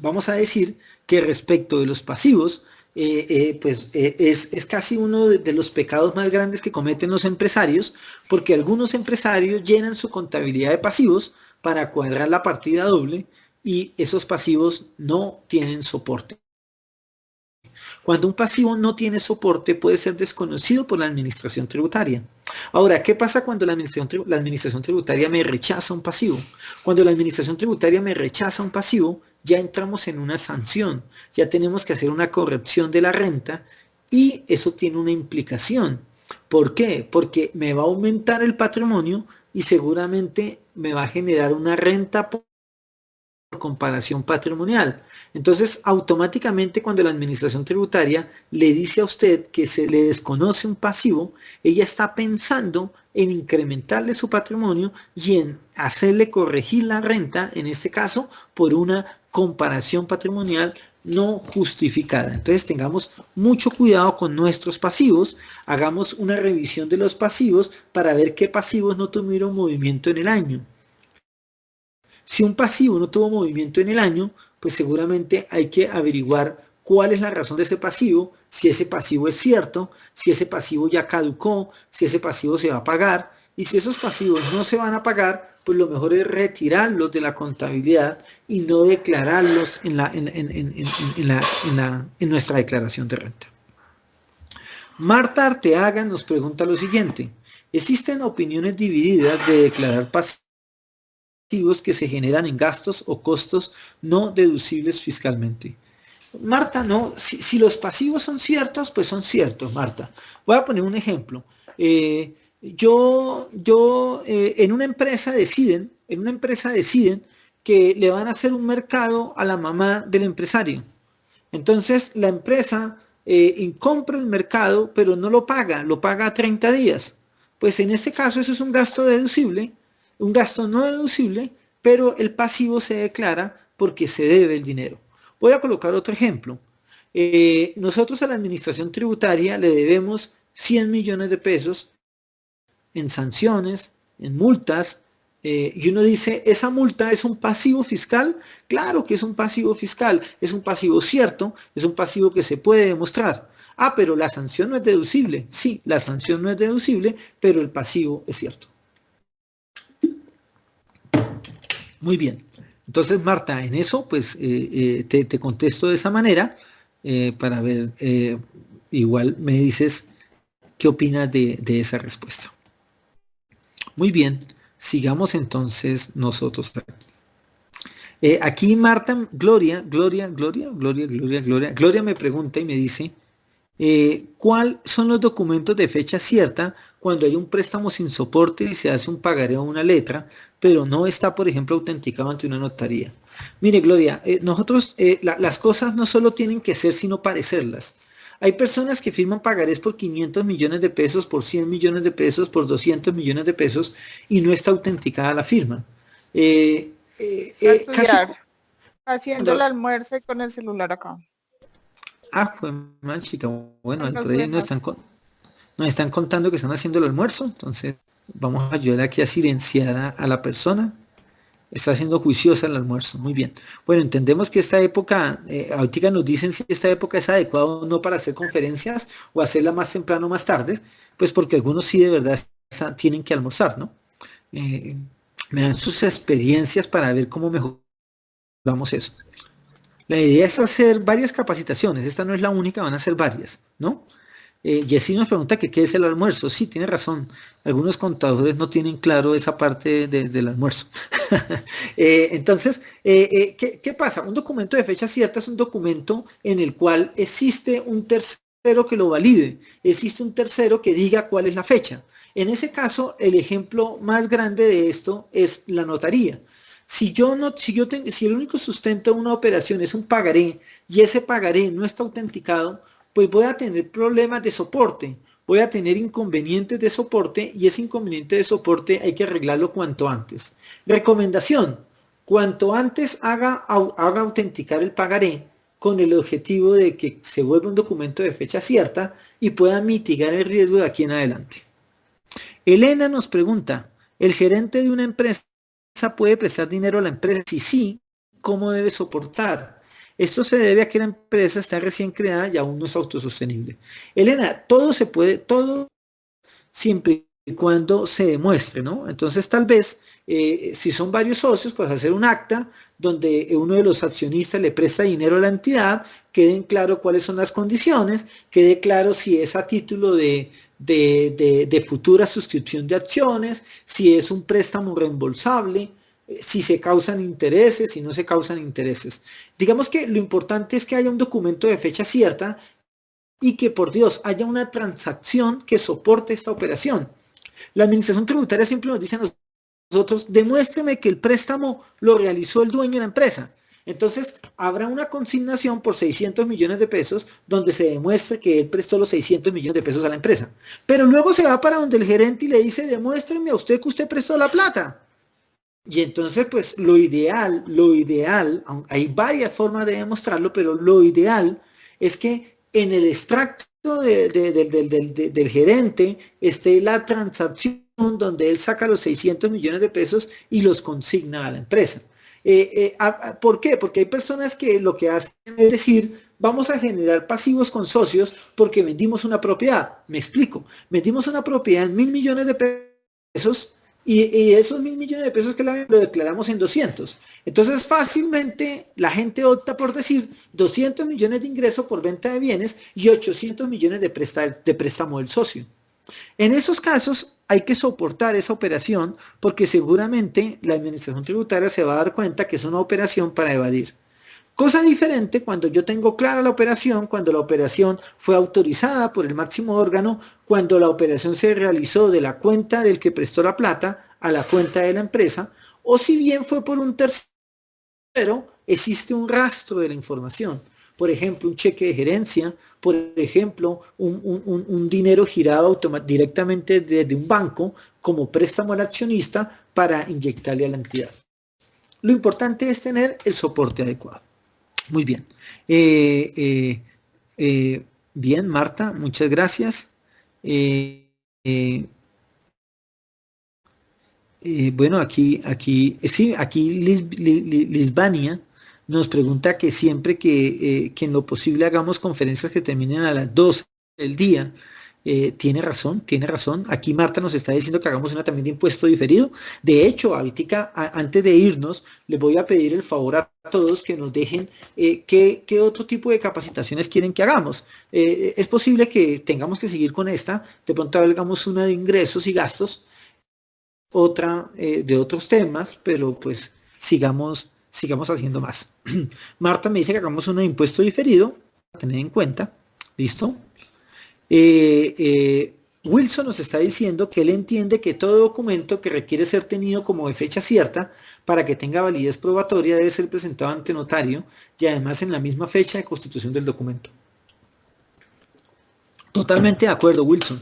vamos a decir que respecto de los pasivos, es casi uno de los pecados más grandes que cometen los empresarios, porque algunos empresarios llenan su contabilidad de pasivos para cuadrar la partida doble y esos pasivos no tienen soporte. Cuando un pasivo no tiene soporte, puede ser desconocido por la administración tributaria. Ahora, ¿qué pasa cuando la administración tributaria me rechaza un pasivo? Cuando la administración tributaria me rechaza un pasivo, ya entramos en una sanción, ya tenemos que hacer una corrección de la renta y eso tiene una implicación. ¿Por qué? Porque me va a aumentar el patrimonio y seguramente me va a generar una renta por comparación patrimonial. Entonces, automáticamente cuando la administración tributaria le dice a usted que se le desconoce un pasivo, ella está pensando en incrementarle su patrimonio y en hacerle corregir la renta, en este caso, por una comparación patrimonial no justificada. Entonces, tengamos mucho cuidado con nuestros pasivos, hagamos una revisión de los pasivos para ver qué pasivos no tuvieron movimiento en el año. Si un pasivo no tuvo movimiento en el año, pues seguramente hay que averiguar cuál es la razón de ese pasivo, si ese pasivo es cierto, si ese pasivo ya caducó, si ese pasivo se va a pagar, y si esos pasivos no se van a pagar, pues lo mejor es retirarlos de la contabilidad y no declararlos en nuestra declaración de renta. Marta Arteaga nos pregunta lo siguiente: ¿existen opiniones divididas de declarar pasivos que se generan en gastos o costos no deducibles fiscalmente? Marta, no, si los pasivos son ciertos, pues son ciertos, Marta. Voy a poner un ejemplo. En una empresa deciden que le van a hacer un mercado a la mamá del empresario. Entonces la empresa compra el mercado, pero no lo paga a 30 días. Pues en este caso eso es un gasto deducible, un gasto no deducible, pero el pasivo se declara porque se debe el dinero. Voy a colocar otro ejemplo. Nosotros a la administración tributaria le debemos 100 millones de pesos en sanciones, en multas, y uno dice, ¿esa multa es un pasivo fiscal? Claro que es un pasivo fiscal, es un pasivo cierto, es un pasivo que se puede demostrar. Ah, pero la sanción no es deducible. Sí, la sanción no es deducible, pero el pasivo es cierto. Muy bien. Entonces, Marta, en eso, pues, te contesto de esa manera, para ver, igual me dices qué opinas de esa respuesta. Muy bien, sigamos entonces nosotros aquí. Aquí Marta, Gloria me pregunta y me dice, ¿cuáles son los documentos de fecha cierta cuando hay un préstamo sin soporte y se hace un pagaré a una letra, pero no está, por ejemplo, autenticado ante una notaría? Mire, Gloria, las cosas no solo tienen que ser, sino parecerlas. Hay personas que firman pagarés por 500 millones de pesos, por 100 millones de pesos, por 200 millones de pesos y no está autenticada la firma. Haciendo el almuerzo y con el celular acá. Ah, pues manchita, bueno, por ahí nos están contando que están haciendo el almuerzo, entonces vamos a ayudar aquí a silenciar a la persona. Está siendo juiciosa el almuerzo, muy bien. Bueno, entendemos que esta época, ahorita nos dicen si esta época es adecuada o no para hacer conferencias o hacerla más temprano o más tarde, pues porque algunos sí de verdad tienen que almorzar, ¿no? Me dan sus experiencias para ver cómo mejoramos eso. La idea es hacer varias capacitaciones, esta no es la única, van a ser varias, ¿no? Jessy nos pregunta que qué es el almuerzo. Sí, tiene razón, algunos contadores no tienen claro esa parte del almuerzo. Entonces, ¿qué pasa? Un documento de fecha cierta es un documento en el cual existe un tercero que lo valide, existe un tercero que diga cuál es la fecha. En ese caso, el ejemplo más grande de esto es la notaría. Si el único sustento de una operación es un pagaré y ese pagaré no está autenticado, pues voy a tener problemas de soporte, voy a tener inconvenientes de soporte y ese inconveniente de soporte hay que arreglarlo cuanto antes. Recomendación, Cuanto antes haga autenticar el pagaré con el objetivo de que se vuelva un documento de fecha cierta y pueda mitigar el riesgo de aquí en adelante. Elena nos pregunta, ¿el gerente de una empresa puede prestar dinero a la empresa? Si sí, ¿cómo debe soportar? Esto se debe a que la empresa está recién creada y aún no es autosostenible. Elena, todo se puede, todo siempre y cuando se demuestre, ¿no? Entonces, tal vez, si son varios socios, pues hacer un acta donde uno de los accionistas le presta dinero a la entidad, queden claro cuáles son las condiciones, quede claro si es a título de futura suscripción de acciones, si es un préstamo reembolsable, si se causan intereses, si no se causan intereses. Digamos que lo importante es que haya un documento de fecha cierta y que, por Dios, haya una transacción que soporte esta operación. La administración tributaria siempre nos dice a nosotros, demuéstreme que el préstamo lo realizó el dueño de la empresa. Entonces, habrá una consignación por 600 millones de pesos donde se demuestre que él prestó los 600 millones de pesos a la empresa. Pero luego se va para donde el gerente y le dice, demuéstreme a usted que usted prestó la plata. Y entonces, pues, lo ideal, hay varias formas de demostrarlo, pero lo ideal es que en el extracto del gerente esté la transacción donde él saca los 600 millones de pesos y los consigna a la empresa. ¿Por qué? Porque hay personas que lo que hacen es decir, vamos a generar pasivos con socios porque vendimos una propiedad. Me explico. Vendimos una propiedad en 1.000 millones de pesos y esos 1.000 millones de pesos que lo declaramos en 200. Entonces fácilmente la gente opta por decir 200 millones de ingreso por venta de bienes y 800 millones de préstamo del socio. En esos casos hay que soportar esa operación porque seguramente la administración tributaria se va a dar cuenta que es una operación para evadir. Cosa diferente cuando yo tengo clara la operación, cuando la operación fue autorizada por el máximo órgano, cuando la operación se realizó de la cuenta del que prestó la plata a la cuenta de la empresa, o si bien fue por un tercero, existe un rastro de la información. Por ejemplo, un cheque de gerencia, por ejemplo, un dinero girado directamente desde un banco como préstamo al accionista para inyectarle a la entidad. Lo importante es tener el soporte adecuado. Muy bien. Bien, Marta, muchas gracias. Bueno, aquí Lisbania nos pregunta que siempre que en lo posible hagamos conferencias que terminen a las 12 del día. Tiene razón. Aquí Marta nos está diciendo que hagamos una también de impuesto diferido. De hecho, ahorita, antes de irnos, les voy a pedir el favor a todos que nos dejen qué otro tipo de capacitaciones quieren que hagamos. Es posible que tengamos que seguir con esta, de pronto hagamos una de ingresos y gastos, otra de otros temas, pero pues sigamos haciendo más. Marta me dice que hagamos una de impuesto diferido, a tener en cuenta. ¿Listo? Wilson nos está diciendo que él entiende que todo documento que requiere ser tenido como de fecha cierta para que tenga validez probatoria debe ser presentado ante notario y además en la misma fecha de constitución del documento. Totalmente de acuerdo, Wilson.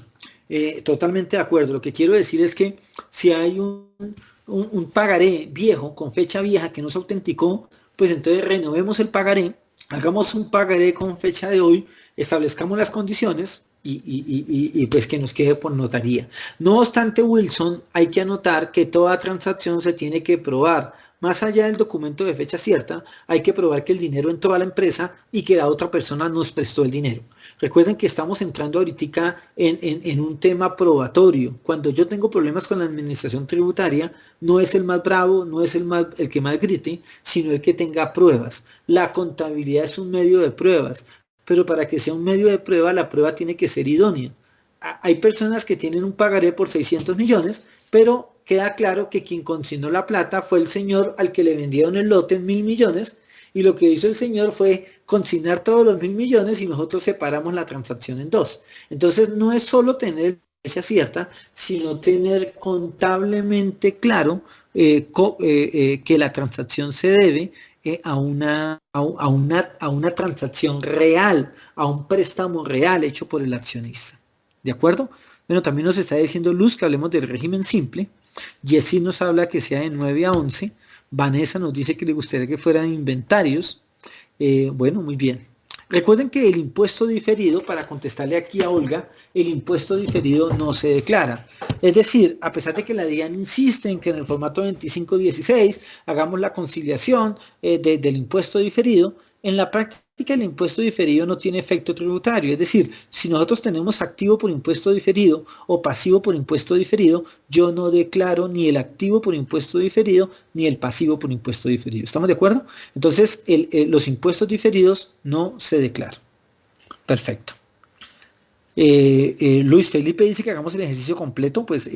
Totalmente de acuerdo. Lo que quiero decir es que si hay un pagaré viejo, con fecha vieja que no se autenticó, pues entonces renovemos el pagaré, hagamos un pagaré con fecha de hoy, establezcamos las condiciones y pues que nos quede por notaría. No obstante, Wilson, hay que anotar que toda transacción se tiene que probar. Más allá del documento de fecha cierta, hay que probar que el dinero entró a la empresa y que la otra persona nos prestó el dinero. Recuerden que estamos entrando ahorita en un tema probatorio. Cuando yo tengo problemas con la administración tributaria, no es el más bravo, no es el que más grite, sino el que tenga pruebas. La contabilidad es un medio de pruebas, pero para que sea un medio de prueba, la prueba tiene que ser idónea. Hay personas que tienen un pagaré por 600 millones, pero queda claro que quien consignó la plata fue el señor al que le vendieron el lote en 1.000 millones, y lo que hizo el señor fue consignar todos los 1.000 millones y nosotros separamos la transacción en dos. Entonces no es solo tener fecha cierta, sino tener contablemente claro que la transacción se debe a una transacción real, a un préstamo real hecho por el accionista. ¿De acuerdo? Bueno, también nos está diciendo Luz que hablemos del régimen simple. Jessy nos habla que sea de 9 a 11. Vanessa nos dice que le gustaría que fueran inventarios. Bueno, muy bien. Recuerden que el impuesto diferido, para contestarle aquí a Olga, el impuesto diferido no se declara. Es decir, a pesar de que la DIAN insiste en que en el formato 2516 hagamos la conciliación del impuesto diferido, en la práctica el impuesto diferido no tiene efecto tributario. Es decir, si nosotros tenemos activo por impuesto diferido o pasivo por impuesto diferido, yo no declaro ni el activo por impuesto diferido ni el pasivo por impuesto diferido. ¿Estamos de acuerdo? Entonces, los impuestos diferidos no se declaran. Perfecto. Luis Felipe dice que hagamos el ejercicio completo. Pues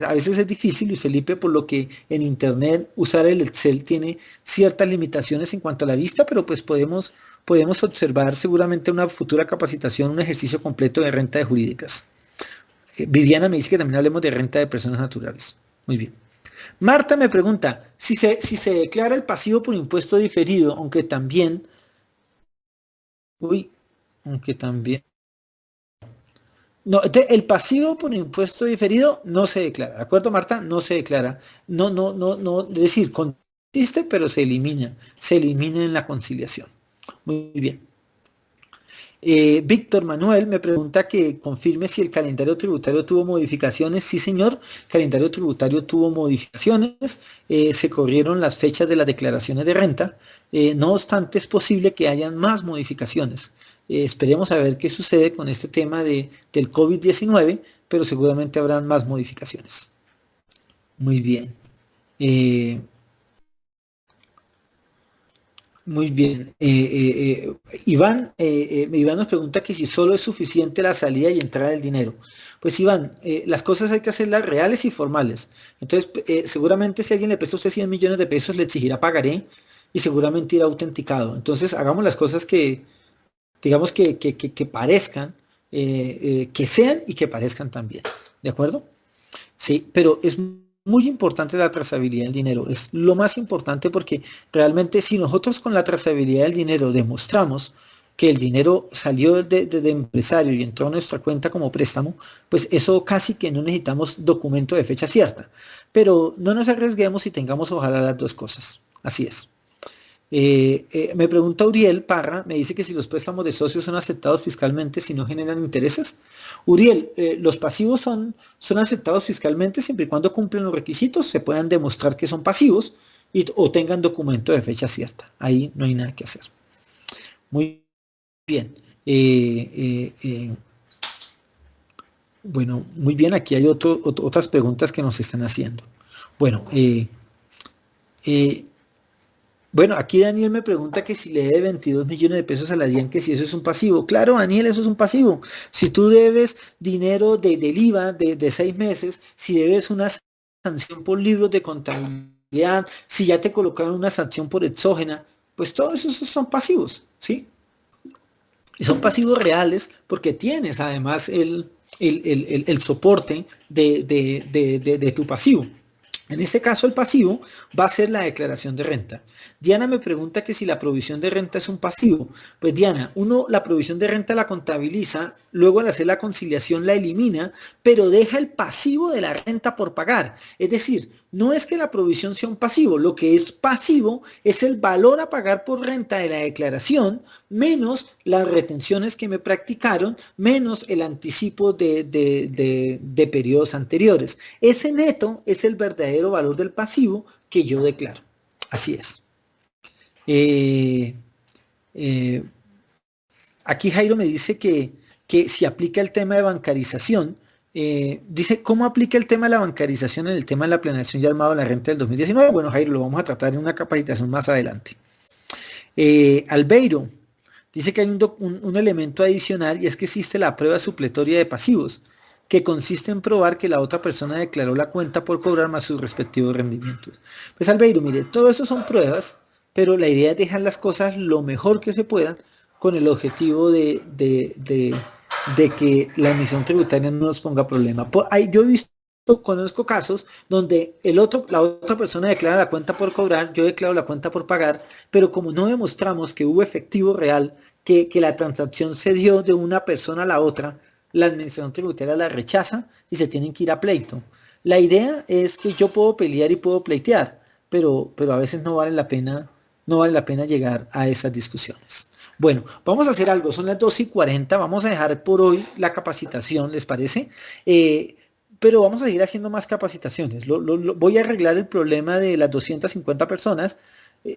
a veces es difícil, Luis Felipe, por lo que en internet usar el Excel tiene ciertas limitaciones en cuanto a la vista, pero pues podemos observar seguramente una futura capacitación, un ejercicio completo de renta de jurídicas. Viviana me dice que también hablemos de renta de personas naturales. Muy bien. Marta me pregunta, si se declara el pasivo por impuesto diferido, aunque también... No, el pasivo por impuesto diferido no se declara, ¿de acuerdo, Marta? No se declara. No, es decir, consiste, pero se elimina en la conciliación. Muy bien. Víctor Manuel me pregunta que confirme si el calendario tributario tuvo modificaciones. Sí, señor, el calendario tributario tuvo modificaciones, se corrieron las fechas de las declaraciones de renta, no obstante es posible que hayan más modificaciones. Esperemos a ver qué sucede con este tema del COVID-19, pero seguramente habrán más modificaciones. Muy bien. Muy bien. Iván nos pregunta que si solo es suficiente la salida y entrada del dinero. Pues Iván, las cosas hay que hacerlas reales y formales. Entonces, seguramente si alguien le presta a usted 100 millones de pesos, le exigirá pagaré y seguramente irá autenticado. Entonces, hagamos las cosas que, digamos, que parezcan, que sean y que parezcan también. ¿De acuerdo? Sí, pero es muy importante la trazabilidad del dinero. Es lo más importante porque realmente si nosotros con la trazabilidad del dinero demostramos que el dinero salió de empresario y entró a nuestra cuenta como préstamo, pues eso casi que no necesitamos documento de fecha cierta. Pero no nos arriesguemos y tengamos ojalá las dos cosas. Así es. Me pregunta Uriel Parra, me dice que si los préstamos de socios son aceptados fiscalmente si no generan intereses. Uriel, los pasivos son aceptados fiscalmente siempre y cuando cumplen los requisitos, se puedan demostrar que son pasivos o tengan documento de fecha cierta. Ahí no hay nada que hacer. Muy bien. Bueno, muy bien, aquí hay otras preguntas que nos están haciendo. Bueno, bueno, aquí Daniel me pregunta que si le debe 22 millones de pesos a la DIAN, que si eso es un pasivo. Claro, Daniel, eso es un pasivo. Si tú debes dinero del IVA de 6 meses, si debes una sanción por libros de contabilidad, si ya te colocaron una sanción por exógena, pues todos esos son pasivos, ¿sí? Y son pasivos reales porque tienes además el soporte de tu pasivo. En este caso, el pasivo va a ser la declaración de renta. Diana me pregunta que si la provisión de renta es un pasivo. Pues Diana, la provisión de renta la contabiliza, luego al hacer la conciliación la elimina, pero deja el pasivo de la renta por pagar. Es decir, no es que la provisión sea un pasivo, lo que es pasivo es el valor a pagar por renta de la declaración, menos las retenciones que me practicaron, menos el anticipo de periodos anteriores. Ese neto es el verdadero valor del pasivo que yo declaro. Así es. Aquí Jairo me dice que si aplica el tema de bancarización, dice, ¿cómo aplica el tema de la bancarización en el tema de la planeación y armado de la renta del 2019? Bueno, Jairo, lo vamos a tratar en una capacitación más adelante. Albeiro dice que hay un elemento adicional y es que existe la prueba supletoria de pasivos, que consiste en probar que la otra persona declaró la cuenta por cobrar más sus respectivos rendimientos. Pues Albeiro, mire, todo eso son pruebas, pero la idea es dejar las cosas lo mejor que se puedan con el objetivo de que la emisión tributaria no nos ponga problema. Yo he visto, conozco casos donde la otra persona declara la cuenta por cobrar, yo declaro la cuenta por pagar, pero como no demostramos que hubo efectivo real, que la transacción se dio de una persona a la otra, la administración tributaria la rechaza y se tienen que ir a pleito. La idea es que yo puedo pelear y puedo pleitear, pero a veces no vale la pena llegar a esas discusiones. Bueno, vamos a hacer algo, son las 2:40, vamos a dejar por hoy la capacitación, ¿les parece? Pero vamos a seguir haciendo más capacitaciones. Voy a arreglar el problema de las 250 personas,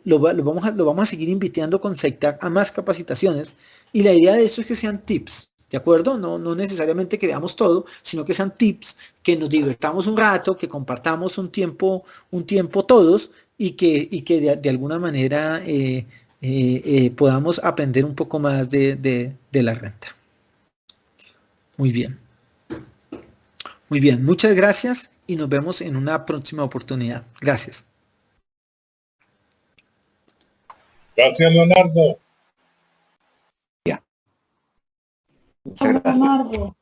lo vamos a seguir invitando con SECTAC a más capacitaciones, y la idea de esto es que sean tips, ¿de acuerdo? No necesariamente que veamos todo, sino que sean tips, que nos divertamos un rato, que compartamos un tiempo todos, y que de alguna manera podamos aprender un poco más de la renta. Muy bien. Muy bien, muchas gracias y nos vemos en una próxima oportunidad. Gracias. Gracias, Leonardo. Ya. Muchas gracias. Leonardo.